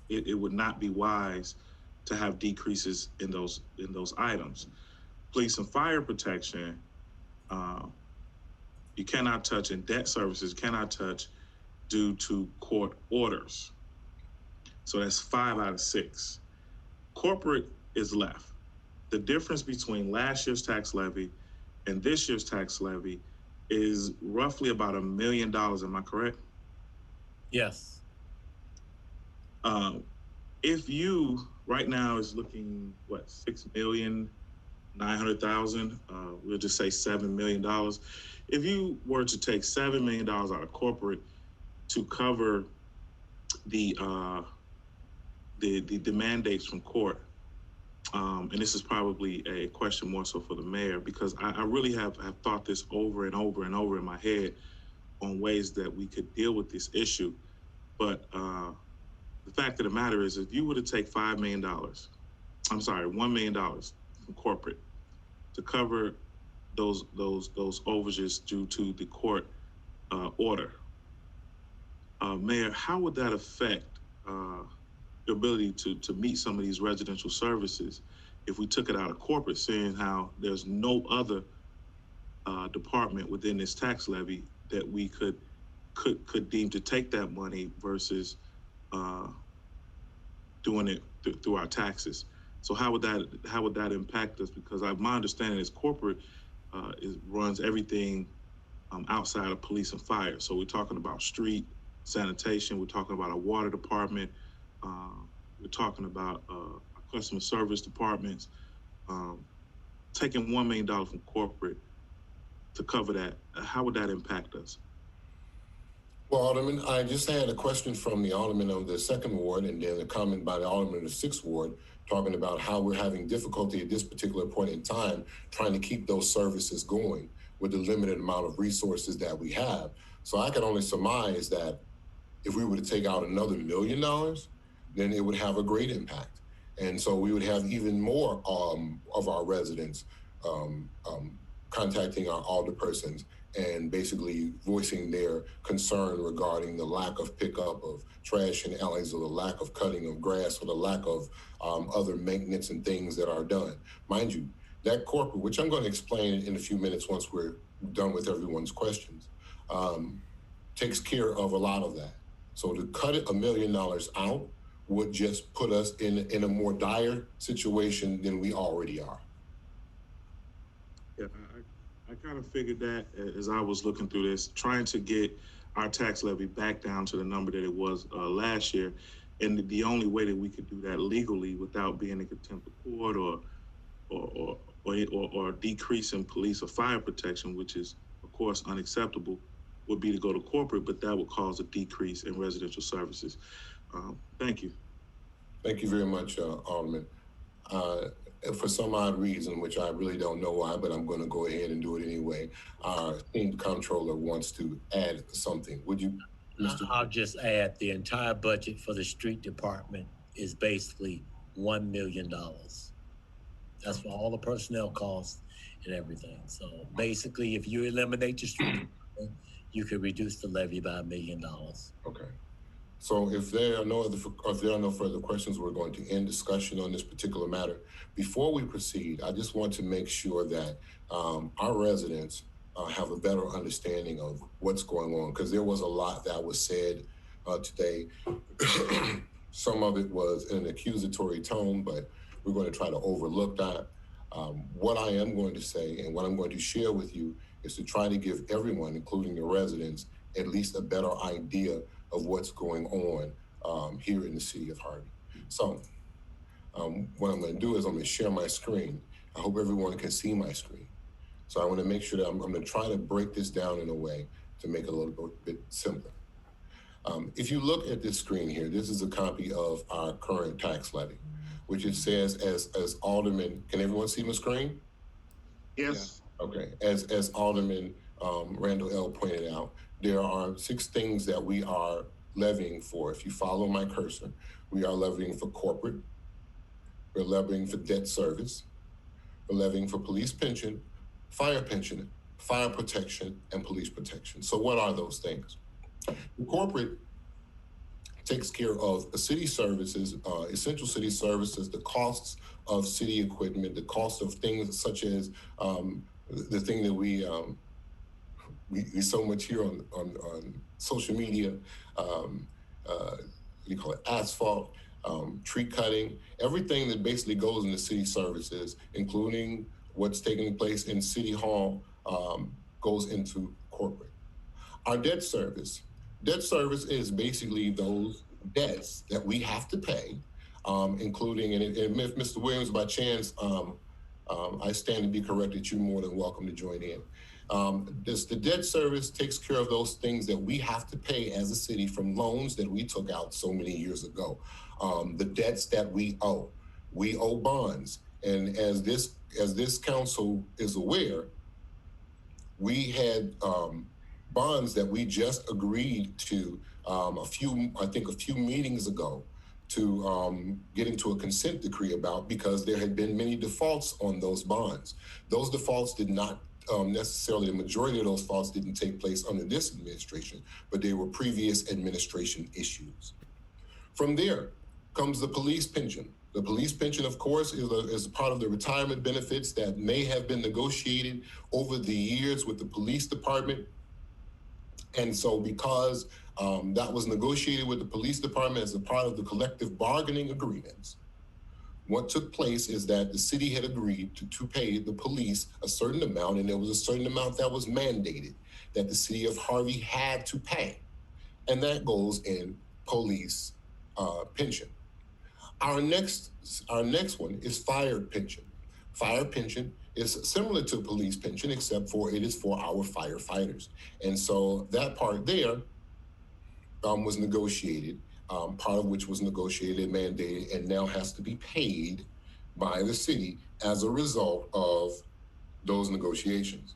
it would not be wise to have decreases in those items. Police and fire protection, you cannot touch, and debt services cannot touch due to court orders. So that's 5 out of 6. Corporate is left. The difference between last year's tax levy and this year's tax levy is roughly about $1 million. Am I correct? Yes. If you right now is looking, what, 6,900,000, we'll just say $7 million. If you were to take $7 million out of corporate to cover the mandates from court, and this is probably a question more so for the mayor, because I really have thought this over and over and over in my head on ways that we could deal with this issue. But the fact of the matter is, if you were to take $1 million from corporate to cover those overages due to the court order, Mayor, how would that affect the ability to meet some of these residential services if we took it out of corporate, seeing how there's no other department within this tax levy that we could deem to take that money versus doing it through our taxes? So how would that impact us? Because my understanding is corporate runs everything outside of police and fire. So we're talking about street sanitation, we're talking about a water department, we're talking about customer service departments. Taking $1 million from corporate to cover that, how would that impact us? Well, Alderman, I just had a question from the Alderman of the second ward and then a comment by the Alderman of the sixth ward talking about how we're having difficulty at this particular point in time trying to keep those services going with the limited amount of resources that we have. So I can only surmise that if we were to take out another $1 million, then it would have a great impact. And so we would have even more of our residents contacting our alderpersons and basically voicing their concern regarding the lack of pickup of trash in alleys or the lack of cutting of grass or the lack of other maintenance and things that are done. Mind you, that corporate, which I'm going to explain in a few minutes once we're done with everyone's questions, takes care of a lot of that. So to cut it $1 million out would just put us in a more dire situation than we already are. Yeah, I kind of figured that as I was looking through this, trying to get our tax levy back down to the number that it was last year. And the only way that we could do that legally without being in contempt of court or decrease in police or fire protection, which is of course unacceptable, would be to go to corporate, but that would cause a decrease in residential services. Thank you. Thank you very much, Alderman. For some odd reason, which I really don't know why, but I'm going to go ahead and do it anyway, our esteemed comptroller wants to add something. Would you, Mr.? I'll just add the entire budget for the street department is basically $1 million. That's for all the personnel costs and everything. So basically, if you eliminate the street department, you could reduce the levy by $1 million. Okay. So if there are no further questions, we're going to end discussion on this particular matter. Before we proceed, I just want to make sure that our residents have a better understanding of what's going on, because there was a lot that was said today. Some of it was in an accusatory tone, but we're going to try to overlook that. What I am going to say and what I'm going to share with you is to try to give everyone, including the residents, at least a better idea of what's going on here in the city of Harvey. So what I'm going to do is I'm going to share my screen. I hope everyone can see my screen. So I want to make sure that I'm going to try to break this down in a way to make it a little bit simpler. If you look at this screen here, this is a copy of our current tax levy, which it says as Alderman, can everyone see my screen? Yes. Okay, as Alderman Randall L. pointed out, there are 6 things that we are levying for. If you follow my cursor, we are levying for corporate, we're levying for debt service, we're levying for police pension, fire protection, and police protection. So what are those things? The corporate takes care of the city services, essential city services, the costs of city equipment, the cost of things such as the thing that we so much here on social media, you call it asphalt, tree cutting, everything that basically goes into city services, including what's taking place in City Hall, goes into corporate. Our debt service is basically those debts that we have to pay, including, and if Mr. Williams, by chance, I stand to be corrected, you're more than welcome to join in. The debt service takes care of those things that we have to pay as a city from loans that we took out so many years ago. The debts that we owe bonds. And as this council is aware, we had bonds that we just agreed to a few meetings ago to get into a consent decree about, because there had been many defaults on those bonds. Those defaults did not necessarily, the majority of those defaults didn't take place under this administration, but they were previous administration issues. From there comes the police pension. The police pension, of course, is a part of the retirement benefits that may have been negotiated over the years with the police department. And so because that was negotiated with the police department as a part of the collective bargaining agreements, what took place is that the city had agreed to pay the police a certain amount, and there was a certain amount that was mandated that the city of Harvey had to pay. And that goes in police pension. Our next one is fire pension. Fire pension is similar to police pension, except for it is for our firefighters. And so that part there was negotiated, part of which was negotiated and mandated and now has to be paid by the city as a result of those negotiations.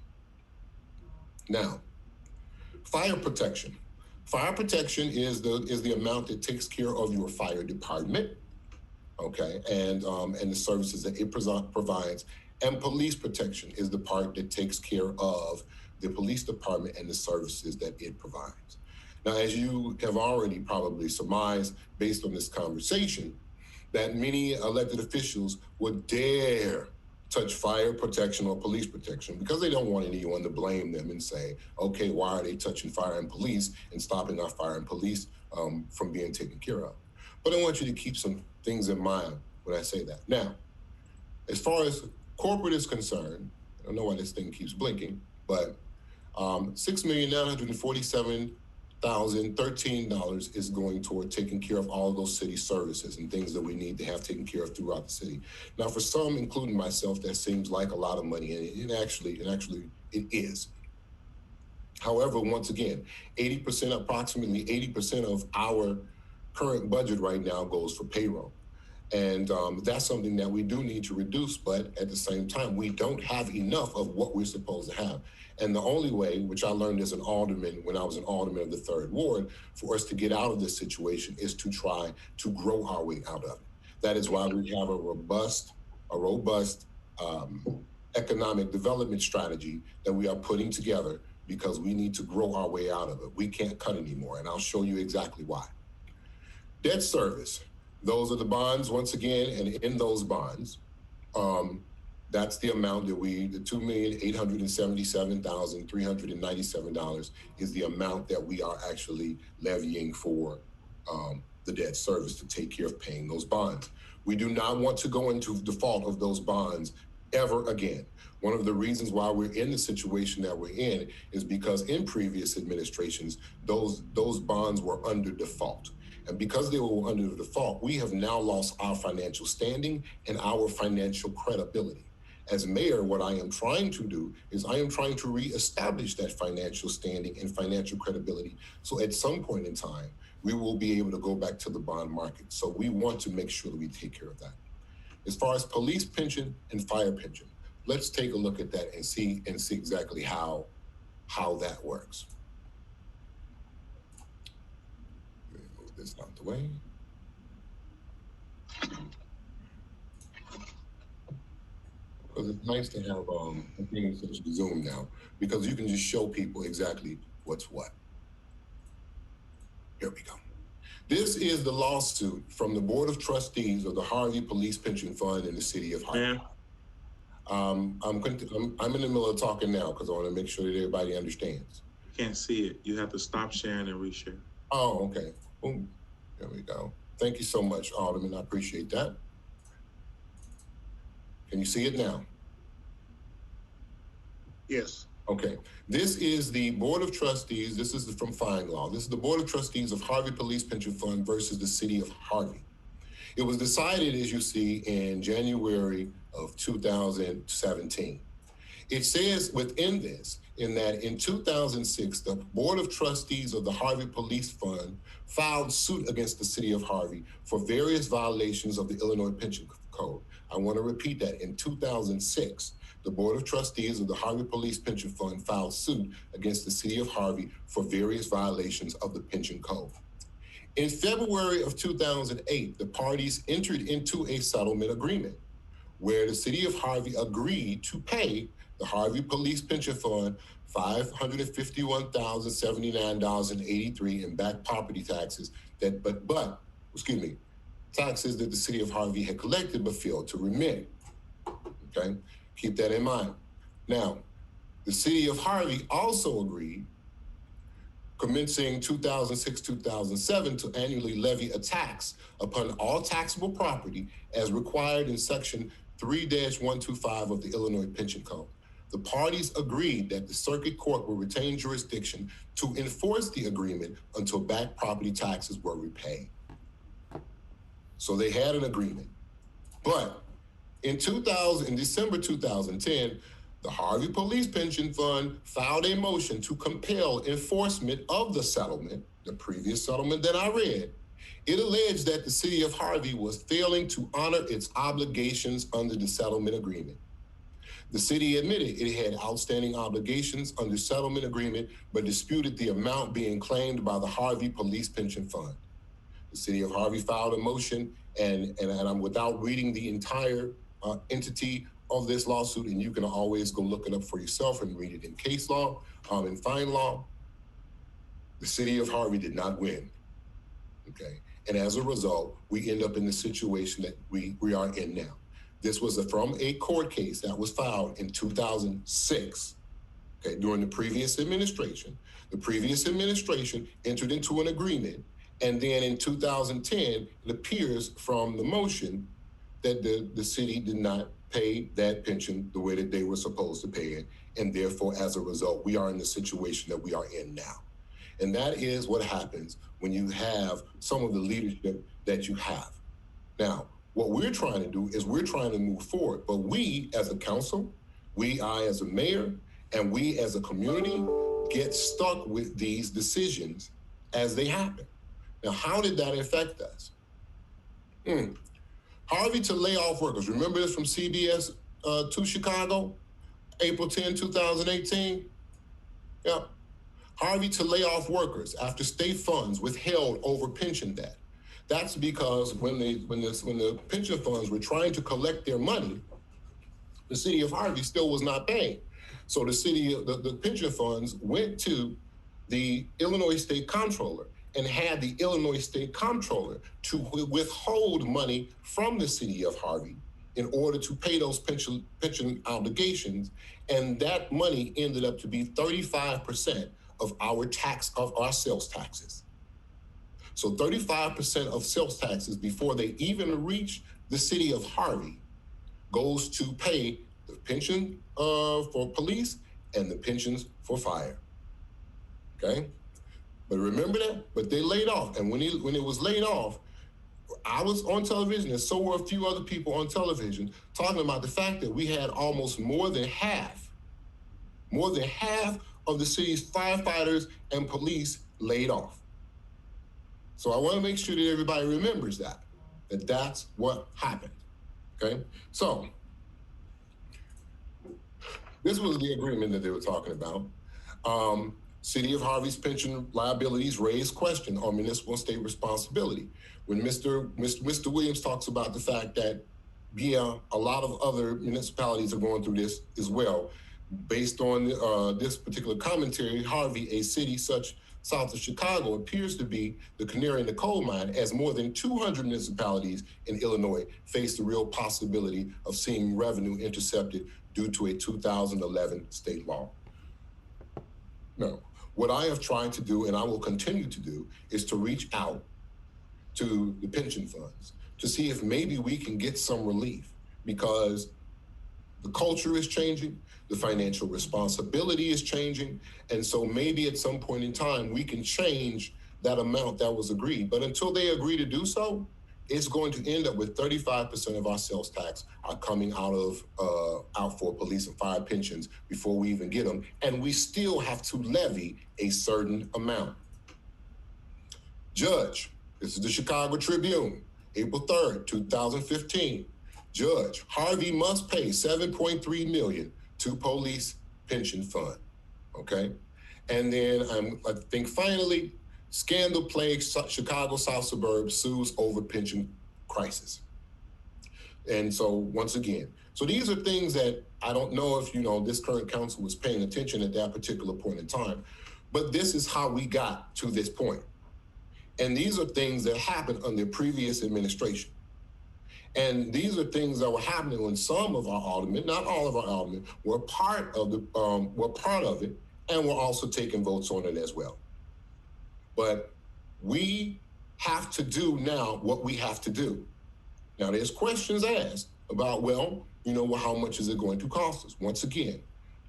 Now, fire protection. Fire protection is the amount that takes care of your fire department, okay, and the services that it provides. And police protection is the part that takes care of the police department and the services that it provides. Now, as you have already probably surmised based on this conversation, that many elected officials would dare touch fire protection or police protection because they don't want anyone to blame them and say, okay, why are they touching fire and police and stopping our fire and police from being taken care of? But I want you to keep some things in mind when I say that. Now, as far as corporate is concerned, I don't know why this thing keeps blinking, but $6,947,013 is going toward taking care of all of those city services and things that we need to have taken care of throughout the city. Now, for some, including myself, that seems like a lot of money, and it actually is. However, once again, approximately 80% of our current budget right now goes for payroll. And that's something that we do need to reduce, but at the same time, we don't have enough of what we're supposed to have. And the only way, which I learned as an alderman when I was an alderman of the 3rd Ward, for us to get out of this situation is to try to grow our way out of it. That is why we have a robust economic development strategy that we are putting together, because we need to grow our way out of it. We can't cut anymore, and I'll show you exactly why. Debt service. Those are the bonds, once again, and in those bonds, that's the amount that the $2,877,397 is the amount that we are actually levying for the debt service to take care of paying those bonds. We do not want to go into default of those bonds ever again. One of the reasons why we're in the situation that we're in is because in previous administrations, those bonds were under default. And because they were under default, we have now lost our financial standing and our financial credibility. As mayor, what I am trying to do is I am trying to reestablish that financial standing and financial credibility. So at some point in time, we will be able to go back to the bond market. So we want to make sure that we take care of that. As far as police pension and fire pension, let's take a look at that and see exactly how that works. Let me move this out the way. Because it's nice to have things such as Zoom now, because you can just show people exactly what's what. Here we go. This is the lawsuit from the Board of Trustees of the Harvey Police Pension Fund in the city of Harvey. Yeah. I'm in the middle of talking now because I want to make sure that everybody understands. Can't see it. You have to stop sharing and reshare. Oh, okay. Boom. There we go. Thank you so much, Alderman. I appreciate that. Can you see it now? Yes. Okay. This is the Board of Trustees. This is from Fine Law. This is the Board of Trustees of Harvey Police Pension Fund versus the City of Harvey. It was decided, as you see, in January of 2017. It says within this, in that in 2006, the Board of Trustees of the Harvey Police Fund filed suit against the City of Harvey for various violations of the Illinois Pension Code. I want to repeat that. In 2006, the Board of Trustees of the Harvey Police Pension Fund filed suit against the City of Harvey for various violations of the Pension Code. In February of 2008, the parties entered into a settlement agreement where the City of Harvey agreed to pay the Harvey Police Pension Fund $551,079.83 in back property taxes taxes that the City of Harvey had collected but failed to remit. Okay, keep that in mind. Now, the City of Harvey also agreed, commencing 2006-2007, to annually levy a tax upon all taxable property as required in Section 3-125 of the Illinois Pension Code. The parties agreed that the circuit court will retain jurisdiction to enforce the agreement until back property taxes were repaid. So they had an agreement. But in December 2010, The Harvey Police Pension Fund filed a motion to compel enforcement of the settlement, the previous settlement that I read. It alleged that the city of Harvey was failing to honor its obligations under the settlement agreement. The city admitted it had outstanding obligations under settlement agreement, but disputed the amount being claimed by the Harvey Police Pension Fund. The city of Harvey filed a motion, and I'm without reading the entire entity of this lawsuit, and you can always go look it up for yourself and read it in case law, in fine law. The city of Harvey did not win, okay? And as a result, we end up in the situation that we are in now. This was from a court case that was filed in 2006, okay, during the previous administration. The previous administration entered into an agreement, and then in 2010, it appears from the motion that the city did not pay that pension the way that they were supposed to pay it, and therefore, as a result, we are in the situation that we are in now. And that is what happens when you have some of the leadership that you have. Now, what we're trying to do is we're trying to move forward, but we as a council, I as a mayor, and we as a community get stuck with these decisions as they happen. Now, how did that affect us? Harvey to lay off workers. Remember this from CBS to Chicago, April 10, 2018? Yep. Harvey to lay off workers after state funds withheld over pension debt. That's because when the pension funds were trying to collect their money, the city of Harvey still was not paying. So the pension funds went to the Illinois State Comptroller and had the Illinois State Comptroller to withhold money from the city of Harvey in order to pay those pension obligations. And that money ended up to be 35% of our sales taxes. So 35% of sales taxes before they even reach the city of Harvey goes to pay the pension for police and the pensions for fire. Okay? But remember that? But they laid off. And when it was laid off, I was on television, and so were a few other people on television, talking about the fact that we had almost more than half of the city's firefighters and police laid off. So I want to make sure that everybody remembers that that's what happened, okay? So this was the agreement that they were talking about. City of Harvey's pension liabilities raised question on municipal and state responsibility. When Mr. Williams talks about the fact that, yeah, a lot of other municipalities are going through this as well. Based on this particular commentary, Harvey, a city such south of Chicago, appears to be the canary in the coal mine, as more than 200 municipalities in Illinois face the real possibility of seeing revenue intercepted due to a 2011 state law. No, what I have tried to do, and I will continue to do, is to reach out to the pension funds to see if maybe we can get some relief, because the culture is changing, the financial responsibility is changing, and so maybe at some point in time we can change that amount that was agreed. But until they agree to do so, it's going to end up with 35% of our sales tax are coming out for police and fire pensions before we even get them, and we still have to levy a certain amount. Judge, this is the Chicago Tribune, April 3rd, 2015. Judge, Harvey must pay $7.3 million to police pension fund, okay? And then I think finally, scandal plagues Chicago South suburbs, sues over pension crisis. And so once again, so these are things that I don't know if, this current council was paying attention at that particular point in time, but this is how we got to this point. And these are things that happened under previous administration. And these are things that were happening when some of our aldermen, not all of our aldermen, were part of it, and were also taking votes on it as well. But we have to do now what we have to do. Now, there's questions asked about, how much is it going to cost us? Once again,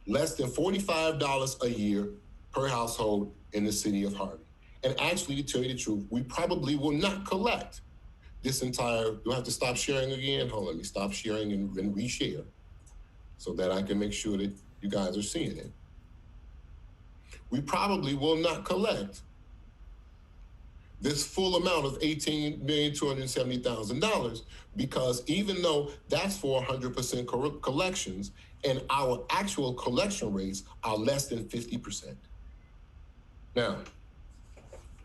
less than $45 a year per household in the city of Harvey. And actually, to tell you the truth, we probably will not collect this entire, do I have to stop sharing again? Hold on, let me stop sharing and reshare. so that I can make sure that you guys are seeing it. We probably will not collect this full amount of $18,270,000 because even though that's for 100% collections, and our actual collection rates are less than 50%. Now,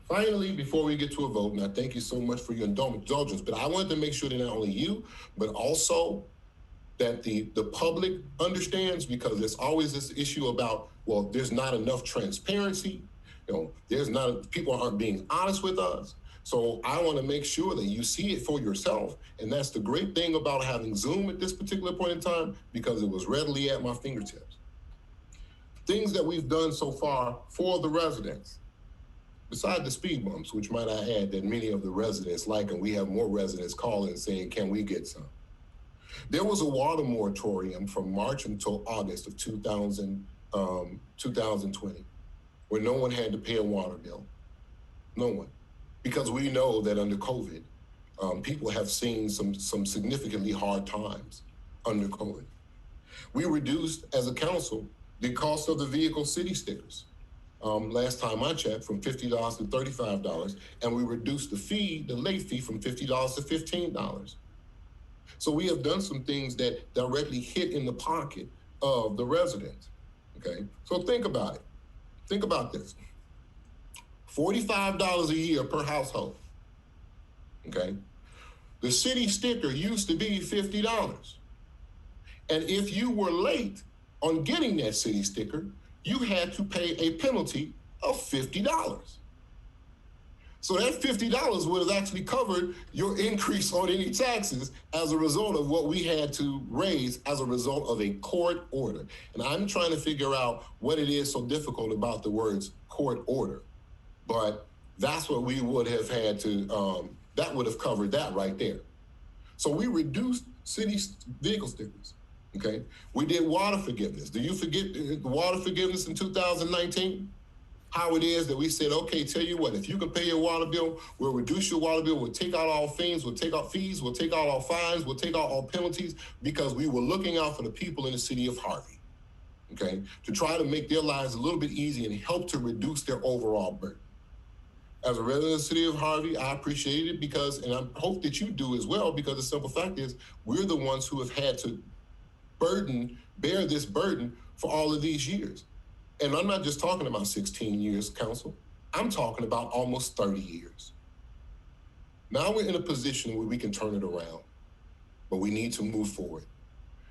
finally, before we get to a vote, and I thank you so much for your indulgence, but I wanted to make sure that not only you, but also that the public understands, because there's always this issue about, well, there's not enough transparency. People aren't being honest with us. So I want to make sure that you see it for yourself. And that's the great thing about having Zoom at this particular point in time, because it was readily at my fingertips. Things that we've done so far for the residents, besides the speed bumps, which might I add that many of the residents like, and we have more residents calling saying, can we get some? There was a water moratorium from March until August of 2020, where no one had to pay a water bill. No one. Because we know that under COVID, people have seen some significantly hard times under COVID. We reduced, as a council, the cost of the vehicle city stickers. Last time I checked, from $50 to $35, and we reduced the late fee from $50 to $15. So we have done some things that directly hit in the pocket of the residents, okay? So think about it. Think about this. $45 a year per household, okay? The city sticker used to be $50. And if you were late on getting that city sticker, you had to pay a penalty of $50. So that $50 would have actually covered your increase on any taxes as a result of what we had to raise as a result of a court order. And I'm trying to figure out what it is so difficult about the words court order. But that's what we would have had to, that would have covered that right there. So we reduced city vehicle stickers, okay? We did water forgiveness. Do you forget the water forgiveness in 2019? How it is that we said, okay, tell you what, if you can pay your water bill, we'll reduce your water bill, we'll take out all fees, we'll take out fees, we'll take out all fines, we'll take out all penalties, because we were looking out for the people in the city of Harvey, okay? To try to make their lives a little bit easier and help to reduce their overall burden. As a resident of the city of Harvey, I appreciate it because, and I hope that you do as well, because the simple fact is we're the ones who have had to bear this burden for all of these years. And I'm not just talking about 16 years, council. I'm talking about almost 30 years. Now we're in a position where we can turn it around, but we need to move forward.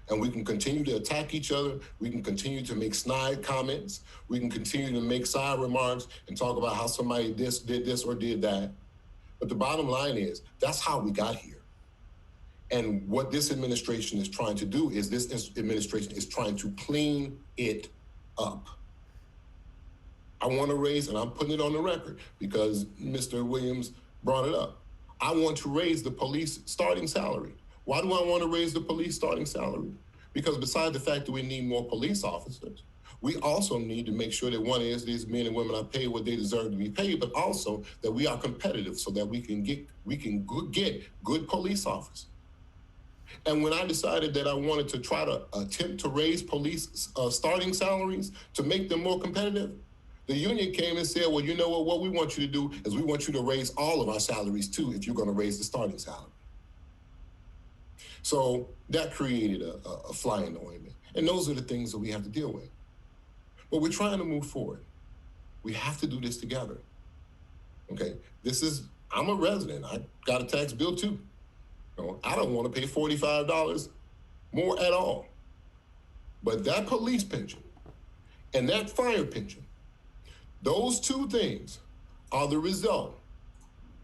And we can continue to attack each other. We can continue to make snide comments. We can continue to make side remarks and talk about how somebody did this or did that. But the bottom line is, that's how we got here. And what this administration is trying to do is this administration is trying to clean it up. I want to raise, and I'm putting it on the record because Mr. Williams brought it up. I want to raise the police starting salary. Why do I want to raise the police starting salary? Because besides the fact that we need more police officers, we also need to make sure that one is these men and women are paid what they deserve to be paid, but also that we are competitive so that we can get good police officers. And when I decided that I wanted to try to attempt to raise police starting salaries to make them more competitive, the union came and said, well, you know what we want you to do is we want you to raise all of our salaries too if you're going to raise the starting salary. So that created a fly in the ointment. And those are the things that we have to deal with. But we're trying to move forward. We have to do this together. Okay, I'm a resident. I got a tax bill too. I don't want to pay $45 more at all. But that police pension and that fire pension, those two things are the result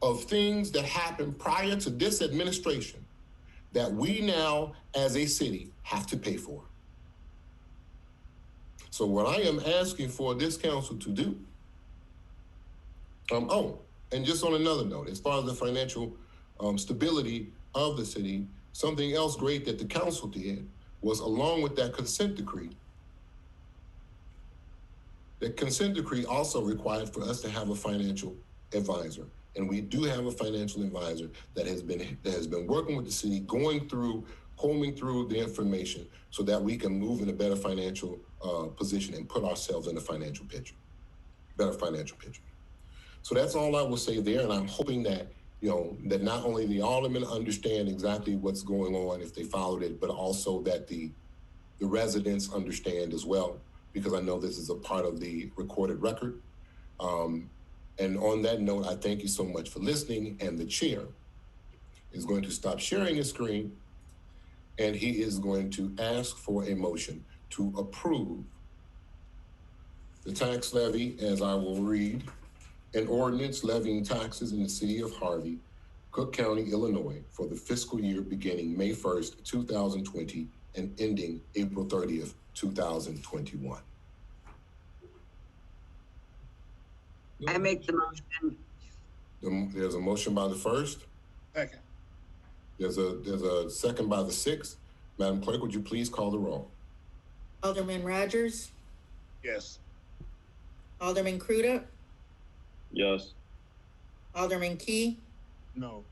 of things that happened prior to this administration that we now, as a city, have to pay for. So what I am asking for this council to do, and just on another note, as far as the financial stability of the city, something else great that the council did was, along with that consent decree, the consent decree also required for us to have a financial advisor. And we do have a financial advisor that has been working with the city, going through combing through the information so that we can move in a better financial position and put ourselves in a financial picture, better financial picture. So that's all I will say there, and I'm hoping that, that not only the aldermen understand exactly what's going on if they followed it, but also that the residents understand as well, because I know this is a part of the recorded record. And on that note, I thank you so much for listening, and the chair is going to stop sharing his screen, and he is going to ask for a motion to approve the tax levy, as I will read, an ordinance levying taxes in the city of Harvey, Cook County, Illinois, for the fiscal year beginning May 1st, 2020, and ending April 30th, 2021. I make the motion. There's a motion by the first. Second. There's a second by the sixth. Madam Clerk, would you please call the roll? Alderman Rogers, Yes. Alderman Crudup, Yes. Alderman Key, No.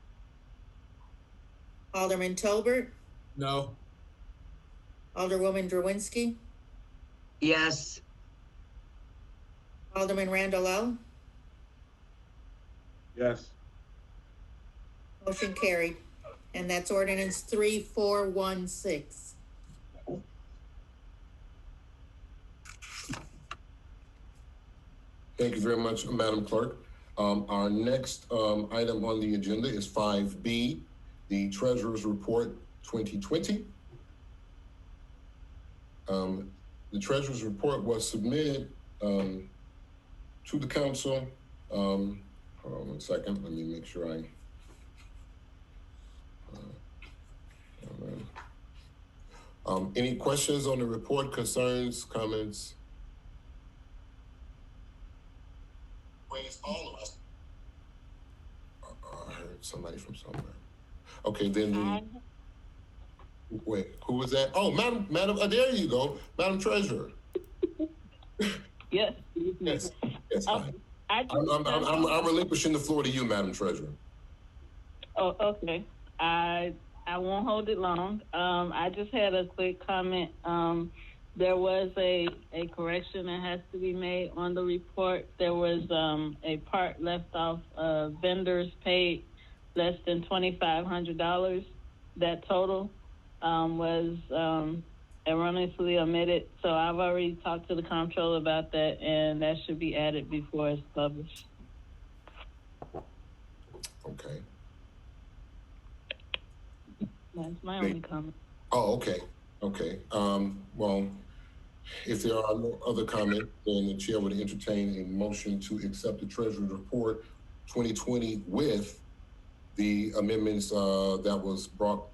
Alderman Tolbert, No. Alderwoman Drowinski, Yes. Alderman Randall L. Yes. Motion carried. And that's ordinance 3416. Thank you very much, Madam Clerk. Our next item on the agenda is 5B, the Treasurer's Report 2020. The Treasurer's Report was submitted to the council. Hold on 1 second, let me make sure I... any questions on the report, concerns, comments? All of us. I heard somebody from somewhere. Okay, then wait, who was that? Oh, Madam, there you go, Madam Treasurer. Yes. Yes, fine. I'm relinquishing the floor to you, Madam Treasurer. Oh, okay. I won't hold it long. I just had a quick comment. There was a correction that has to be made on the report. There was a part left off. Vendors paid less than $2,500. That total was erroneously omitted. So I've already talked to the comptroller about that, and that should be added before it's published. Okay. That's my only comment. Oh, okay. Well, if there are no other comments, then the chair would entertain a motion to accept the Treasurer's Report 2020 with the amendments that was brought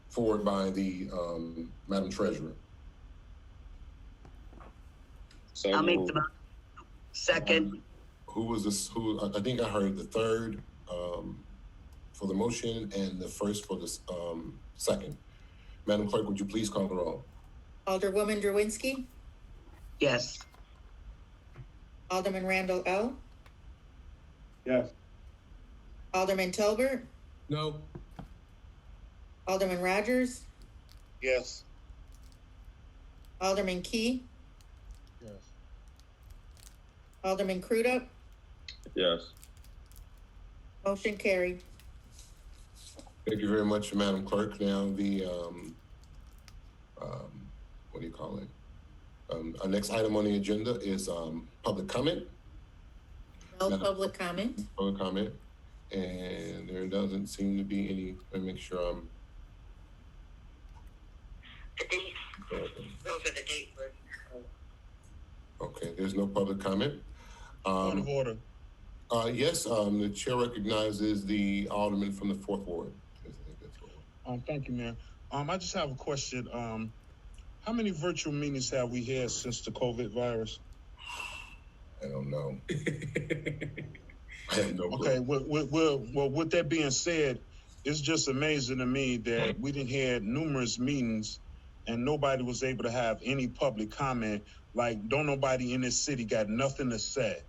forward by the Madam Treasurer. So I'll make the motion. Second. Who was this? I think I heard the third for the motion and the first for the second. Madam Clerk, would you please call the roll? Alderwoman Drowinski, Yes. Alderman Randall L. Yes. Alderman Tolbert, No. Alderman Rogers, Yes. Alderman Key, Yes. Alderman Crudup. Yes. Motion carried. Thank you very much, Madam Clerk. Now the what do you call it? Our next item on the agenda is public comment. No public comment. Public comment, and there doesn't seem to be any. Let me make sure I'm. Okay, there's no public comment. Point of order. Yes, the chair recognizes the alderman from the 4th Ward. Thank you, Mayor. I just have a question. How many virtual meetings have we had since the COVID virus? I don't know. I have no clue. Okay, well, with that being said, it's just amazing to me that we didn't had numerous meetings and nobody was able to have any public comment. Like, don't nobody in this city got nothing to say.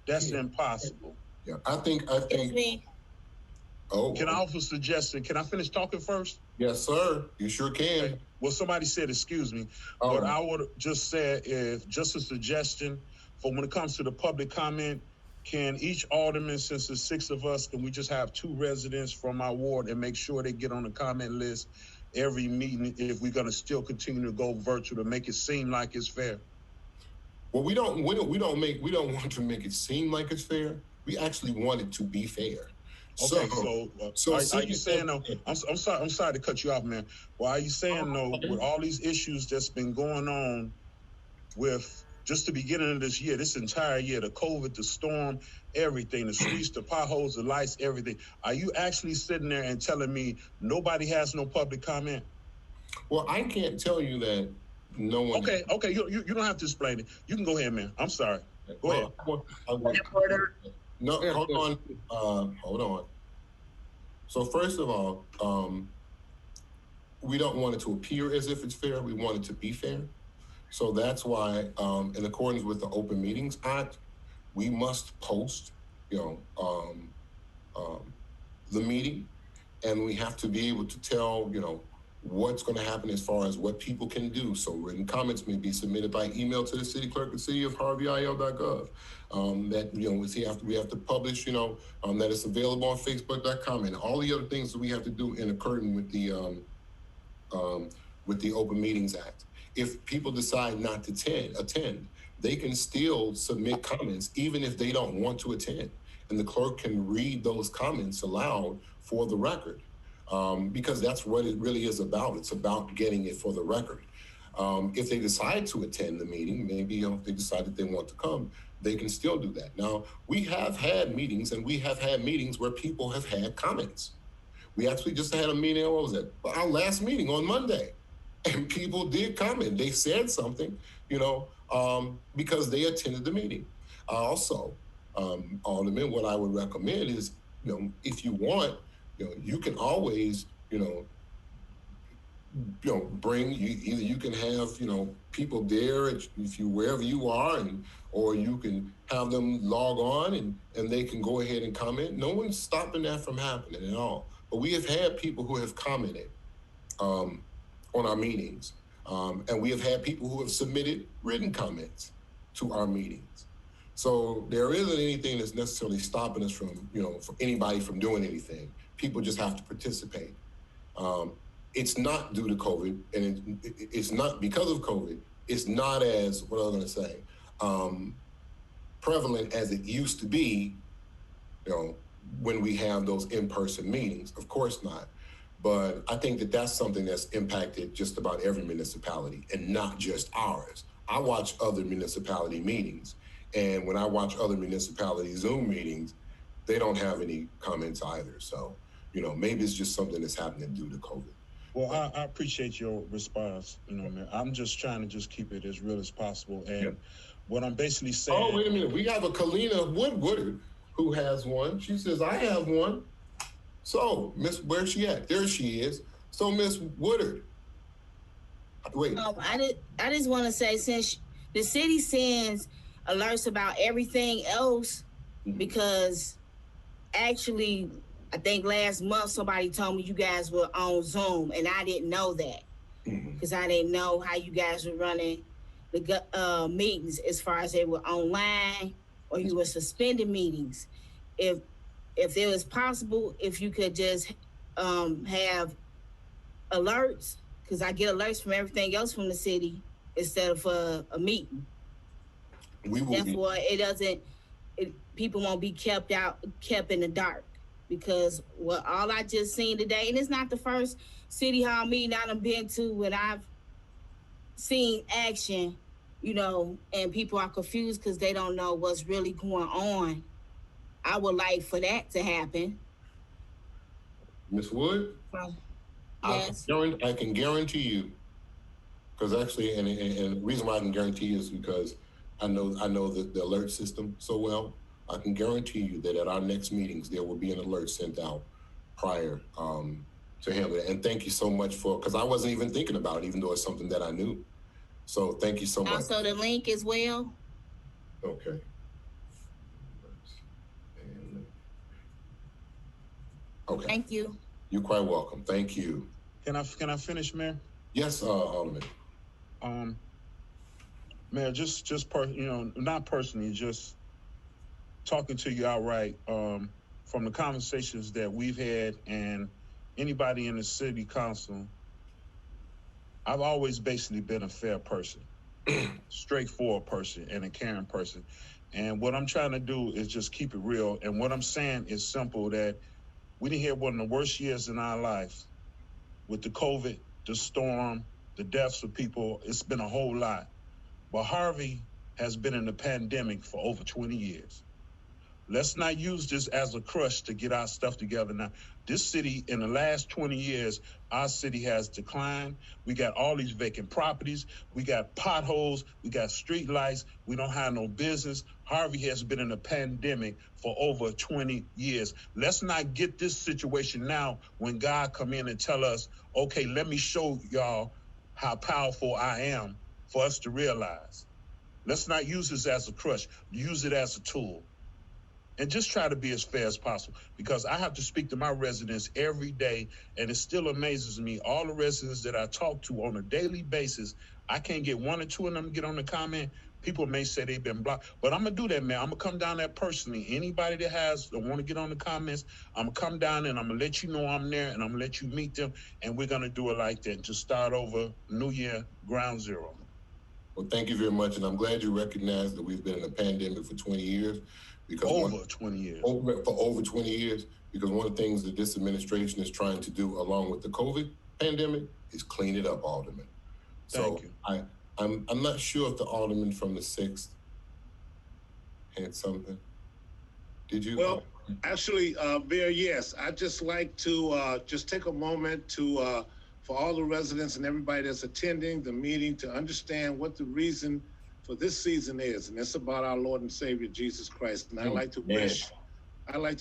That's impossible. Yeah, I think. Excuse me. Oh, Can I offer a suggestion? Can I finish talking first? yes, sir. You sure can. Well, somebody said, excuse me, Oh. but I would just say, if just a suggestion for when it comes to the public comment, can each alderman, since there's 6 of us, can we just have 2 residents from our ward and make sure they get on the comment list every meeting if we're going to still continue to go virtual to make it seem like it's fair? Well, we don't want to make it seem like it's fair. We actually want it to be fair. Okay, So are you saying though? I'm sorry to cut you off, man. Well, are you saying though, with all these issues that's been going on with just the beginning of this year, this entire year, the COVID, the storm, everything, the streets, the potholes, the lights, everything, are you actually sitting there and telling me nobody has no public comment? Well, I can't tell you that no one. Okay, you don't have to explain it. You can go ahead, man. I'm sorry. Go ahead. Order. No, hold on. So first of all, we don't want it to appear as if it's fair. We want it to be fair. So that's why, in accordance with the Open Meetings Act, we must post, the meeting, and we have to be able to tell, what's going to happen as far as what people can do. So written comments may be submitted by email to the city clerk at cityofharveyil.gov. That we have to publish, that it's available on Facebook.com, and all the other things that we have to do in accordance with the Open Meetings Act. If people decide not to attend, they can still submit comments even if they don't want to attend, and the clerk can read those comments aloud for the record. Because that's what it really is about. It's about getting it for the record. If they decide to attend the meeting, maybe if they decide that they want to come, they can still do that. Now, we have had meetings, and we have had meetings where people have had comments. We actually just had a meeting, what was it? Our last meeting on Monday, and people did comment. They said something, because they attended the meeting. Also, Alderman, what I would recommend is, if you want, you can always, bring either you can have, people there if you wherever you are, or you can have them log on and they can go ahead and comment. No one's stopping that from happening at all. But we have had people who have commented on our meetings, and we have had people who have submitted written comments to our meetings. So there isn't anything that's necessarily stopping us from, for anybody from doing anything. People just have to participate. It's not due to COVID, and it's not because of COVID. It's not as, what I was going to say, prevalent as it used to be, when we have those in-person meetings. Of course not. But I think that that's something that's impacted just about every municipality, and not just ours. I watch other municipality meetings, and when I watch other municipality Zoom meetings, they don't have any comments either. So, maybe it's just something that's happening due to COVID. Well, I appreciate your response. Man, I'm just trying to just keep it as real as possible. And what I'm basically saying. Oh, wait a minute. We have a Kalina Woodward who has one. She says, I have one. So, where's she at? There she is. So, Miss Woodard. Wait. I just want to say, since the city sends alerts about everything else, because actually, I think last month somebody told me you guys were on Zoom, and I didn't know that, because I didn't know how you guys were running the meetings as far as they were online or you were suspending meetings. If it was possible, if you could just have alerts, because I get alerts from everything else from the city instead of a meeting. Therefore, people won't be kept in the dark. Because all I just seen today, and it's not the first city hall meeting I've been to when I've seen action, and people are confused because they don't know what's really going on. I would like for that to happen. Ms. Wood? Yes. I can guarantee you, because actually, and the reason why I can guarantee you is because I know the alert system so well. I can guarantee you that at our next meetings, there will be an alert sent out prior to handle it. And thank you so much because I wasn't even thinking about it, even though it's something that I knew. So thank you so much. Also the link as well. Okay. Okay. Thank you. You're quite welcome. Thank you. Can I finish, Mayor? Yes, Alderman. Mayor, not personally, just talking to you outright, from the conversations that we've had and anybody in the city council, I've always basically been a fair person, straightforward person, and a caring person. And what I'm trying to do is just keep it real. And what I'm saying is simple, that we didn't hear one of the worst years in our life with the COVID, the storm, the deaths of people. It's been a whole lot. But Harvey has been in the pandemic for over 20 years. Let's not use this as a crush to get our stuff together now. This city, in the last 20 years, our city has declined. We got all these vacant properties. We got potholes. We got street lights. We don't have no business. Harvey has been in a pandemic for over 20 years. Let's not get this situation now when God come in and tell us, okay, let me show y'all how powerful I am, for us to realize. Let's not use this as a crush. Use it as a tool. And just try to be as fair as possible, because I have to speak to my residents every day, and it still amazes me. All the residents that I talk to on a daily basis, I can't get one or two of them to get on the comment. People may say they've been blocked, but I'm going to do that, man. I'm going to come down there personally. Anybody that want to get on the comments, I'm going to come down and I'm going to let you know I'm there, and I'm going to let you meet them, and we're going to do it like that. Just start over, New Year, ground zero. Well, thank you very much, and I'm glad you recognize that we've been in a pandemic for 20 years. Because over 20 years. For over 20 years, because one of the things that this administration is trying to do, along with the COVID pandemic, is clean it up, Alderman. Thank you. I'm not sure if the Alderman from the 6th had something. Did you? Well, actually, Mayor, yes. I'd just like to just take a moment to for all the residents and everybody that's attending the meeting to understand what the reason for this season is, and it's about our Lord and Savior Jesus Christ. And I'd like to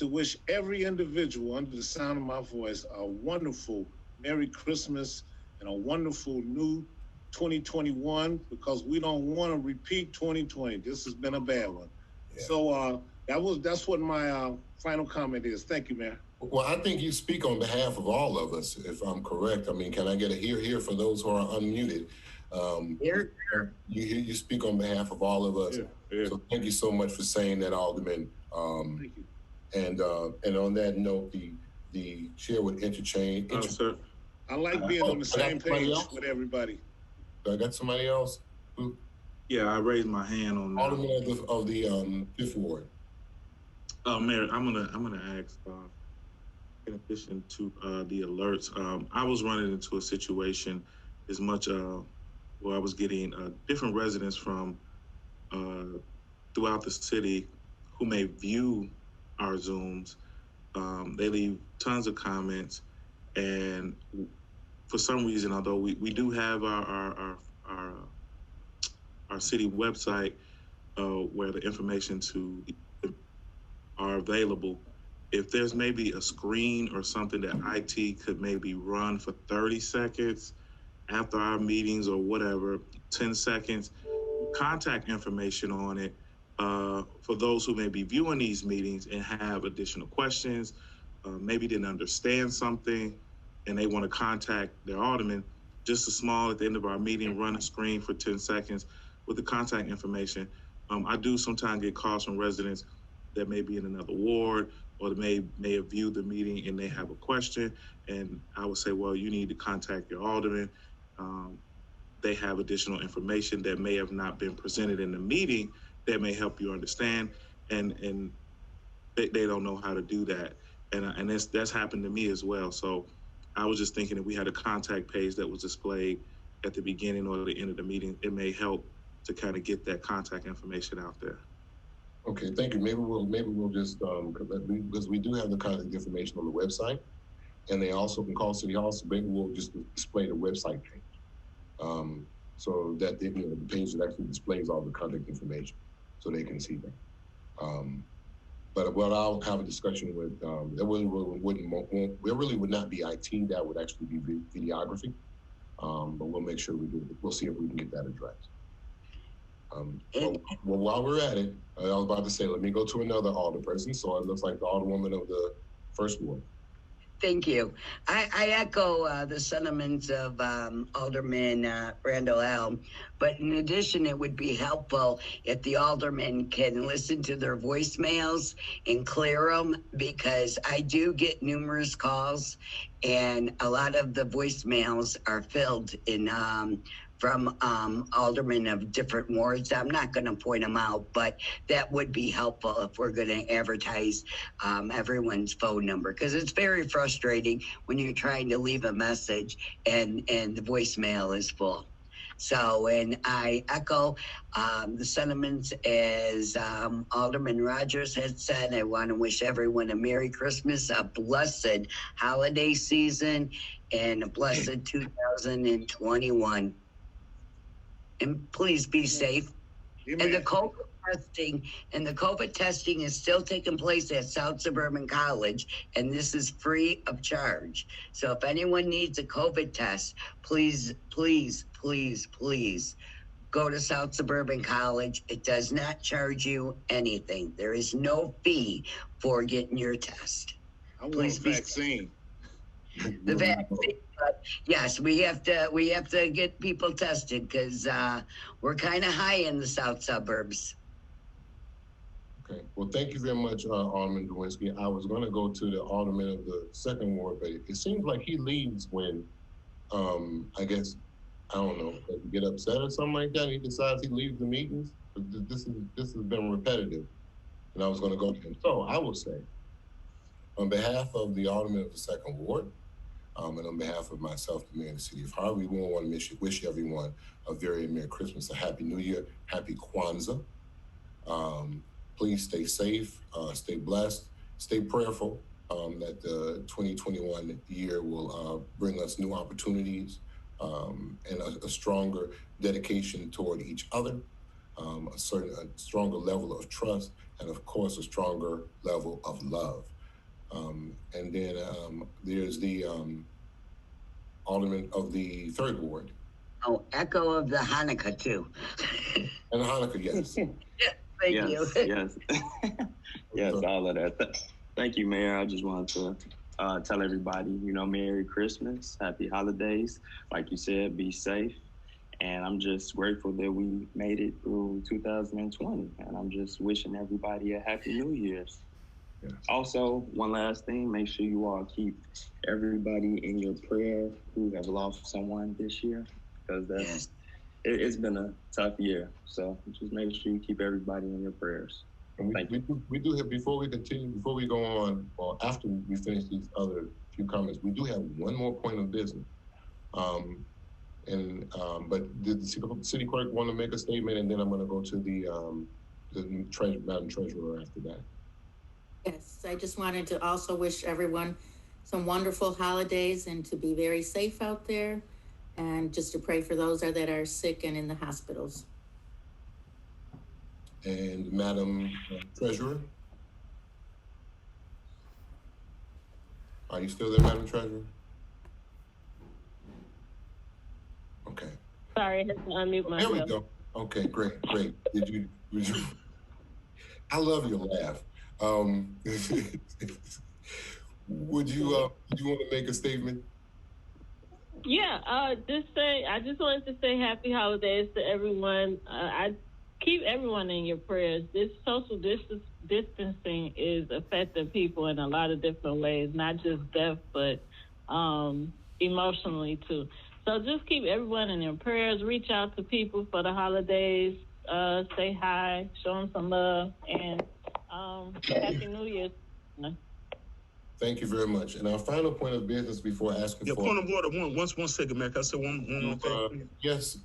wish every individual under the sound of my voice a wonderful Merry Christmas and a wonderful new 2021, because we don't want to repeat 2020. This has been a bad one. Yeah. So that's what my final comment is. Thank you, Mayor. Well, I think you speak on behalf of all of us, if I'm correct. I mean, can I get a hear for those who are unmuted? You speak on behalf of all of us. Yeah. So thank you so much for saying that, Alderman. Thank you. And on that note, the chair would interchange. Sir. I like being on the same page with everybody. I got somebody else. Yeah, I raised my hand on that. Alderman of the 5th Ward. Mayor, I'm gonna ask. In addition to the alerts, I was running into a situation as much where I was getting different residents from throughout the city who may view our Zooms. They leave tons of comments, and for some reason, although we do have our city website where the information are available, if there's maybe a screen or something that IT could maybe run for 30 seconds after our meetings or whatever, 10 seconds, contact information on it for those who may be viewing these meetings and have additional questions, maybe didn't understand something and they want to contact their alderman, just a small at the end of our meeting, run a screen for 10 seconds with the contact information. I do sometimes get calls from residents that may be in another ward or they may have viewed the meeting and they have a question, and I would say, well, you need to contact your alderman. They have additional information that may have not been presented in the meeting that may help you understand, and they don't know how to do that. And that's happened to me as well. So I was just thinking if we had a contact page that was displayed at the beginning or the end of the meeting, it may help to kind of get that contact information out there. Okay, thank you. Maybe we'll just because we do have the contact information on the website, and they also can call City Hall. So maybe we'll just display the website page, so that the page that actually displays all the contact information, so they can see that. But what I'll have a discussion with, it really would not be IT. That would actually be videography. But we'll make sure we do. We'll see if we can get that addressed. Well, while we're at it, I was about to say, let me go to another alderperson. So it looks like the alderwoman of the 1st Ward. Thank you. I echo the sentiments of Alderman Randall Elm, but in addition, it would be helpful if the aldermen can listen to their voicemails and clear them, because I do get numerous calls, and a lot of the voicemails are filled in from aldermen of different wards. I'm not going to point them out, but that would be helpful if we're going to advertise everyone's phone number, because it's very frustrating when you're trying to leave a message and the voicemail is full. So, and I echo the sentiments as Alderman Rogers had said. I want to wish everyone a Merry Christmas, a blessed holiday season, and a blessed 2021. And please be safe. Amen. And the COVID testing is still taking place at South Suburban College, and this is free of charge. So if anyone needs a COVID test, please, please, please, please go to South Suburban College. It does not charge you anything. There is no fee for getting your test. I want Please a be vaccine. The vaccine, but yes, we have to get people tested, because we're kind of high in the south suburbs. Okay, well, thank you very much, Alderman Drwinski. I was going to go to the alderman of the second ward, but it seems like he leaves when, I guess, I don't know, get upset or something like that. He decides he leaves the meetings. This has been repetitive, and I was going to go to him. So I will say, on behalf of the alderman of the second ward, and on behalf of myself, the mayor of the city of Harvey, we want to wish everyone a very Merry Christmas, a Happy New Year, Happy Kwanzaa. Please stay safe, stay blessed, stay prayerful that the 2021 year will bring us new opportunities and a stronger dedication toward each other, a stronger level of trust, and of course, a stronger level of love. And then there's the alderman of the third ward. Oh, echo of the Hanukkah too. And Hanukkah, yes. Thank yes, you. Yes, yes, all of that. Thank you, Mayor. I just wanted to tell everybody, Merry Christmas, Happy Holidays. Like you said, be safe. And I'm just grateful that we made it through 2020. And I'm just wishing everybody a Happy New Year's. Yes. Also, one last thing, make sure you all keep everybody in your prayer who have lost someone this year, because it's been a tough year. So just make sure you keep everybody in your prayers. We do have, before we continue, before we go on, or after we finish these other few comments, we do have one more point of business. But did the city clerk want to make a statement, and then I'm going to go to the Madam Treasurer after that. Yes, I just wanted to also wish everyone some wonderful holidays and to be very safe out there, and just to pray for those that are sick and in the hospitals. And Madam Treasurer? Are you still there, Madam Treasurer? Okay. Sorry, I had to unmute myself. There we go. Okay, great. Would you? I love your laugh. Would you want to make a statement? Yeah, I just wanted to say happy holidays to everyone. I keep everyone in your prayers. This social distancing is affecting people in a lot of different ways, not just death, but emotionally too. So just keep everyone in your prayers. Reach out to people for the holidays. Say hi, show them some love, and Happy New Year. Thank you very much. And our final point of business before asking for... point of order, one second, Mac. I said one more thing. Yes,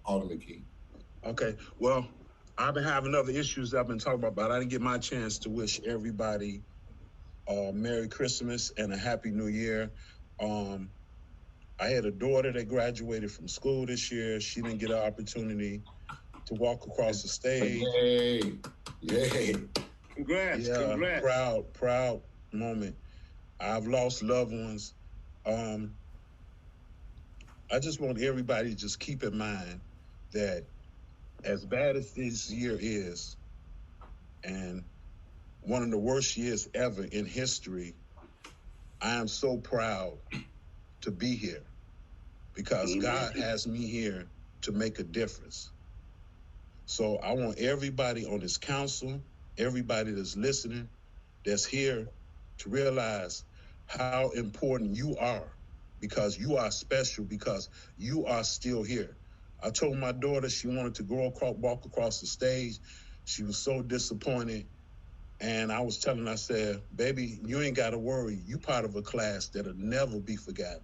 Alderman Key. Okay, well, I've been having other issues that I've been talking about, but I didn't get my chance to wish everybody Merry Christmas and a Happy New Year. I had a daughter that graduated from school this year. She didn't get an opportunity to walk across the stage. Yay. Congrats. Proud moment. I've lost loved ones. I just want everybody to just keep in mind that as bad as this year is, and one of the worst years ever in history, I am so proud to be here because God has me here to make a difference. So I want everybody on this council, everybody that's listening, that's here, to realize how important you are, because you are special, because you are still here. I told my daughter she wanted to walk across the stage. She was so disappointed. And I was telling her, I said, baby, you ain't got to worry. You part of a class that'll never be forgotten.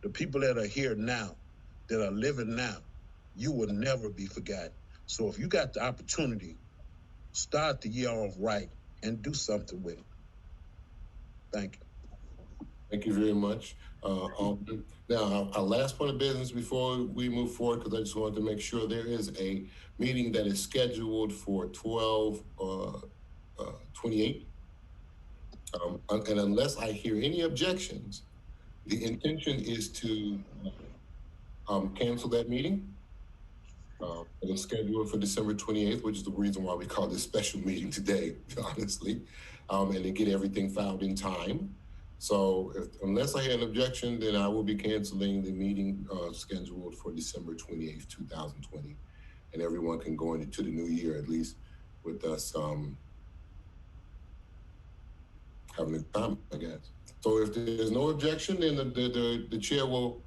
The people that are here now, that are living now, you will never be forgotten. So if you got the opportunity, start the year off right and do something with it. Thank you. Thank you very much. Now, our last point of business before we move forward, because I just wanted to make sure there is a meeting that is scheduled for 12/28. And unless I hear any objections, the intention is to cancel that meeting. It's scheduled for December 28th, which is the reason why we call this special meeting today, honestly, and to get everything filed in time. So unless I hear an objection, then I will be canceling the meeting scheduled for December 28th, 2020. And everyone can go into the new year, at least with us having a time, I guess. So if there's no objection, then the chair will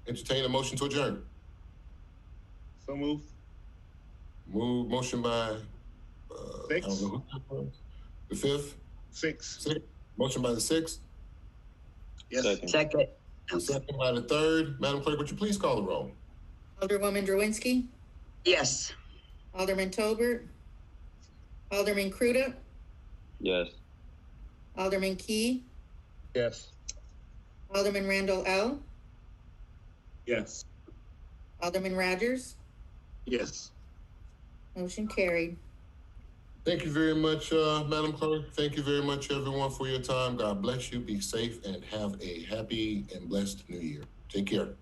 entertain a motion to adjourn. So move. Motion by Six. I don't know who, the fifth. Six. Motion by the sixth. Yes. Second. Second by the third. Madam Clerk, would you please call the roll? Alderwoman Drewinski, Yes. Alderman Tolbert, Alderman Crudup, Yes. Alderman Key, Yes. Alderman Randall L., Yes. Alderman Rogers. Yes. Motion carried. Thank you very much, Madam Clerk. Thank you very much, everyone, for your time. God bless you. Be safe and have a happy and blessed new year. Take care.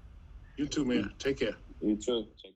You too, man. Take care. You too. Take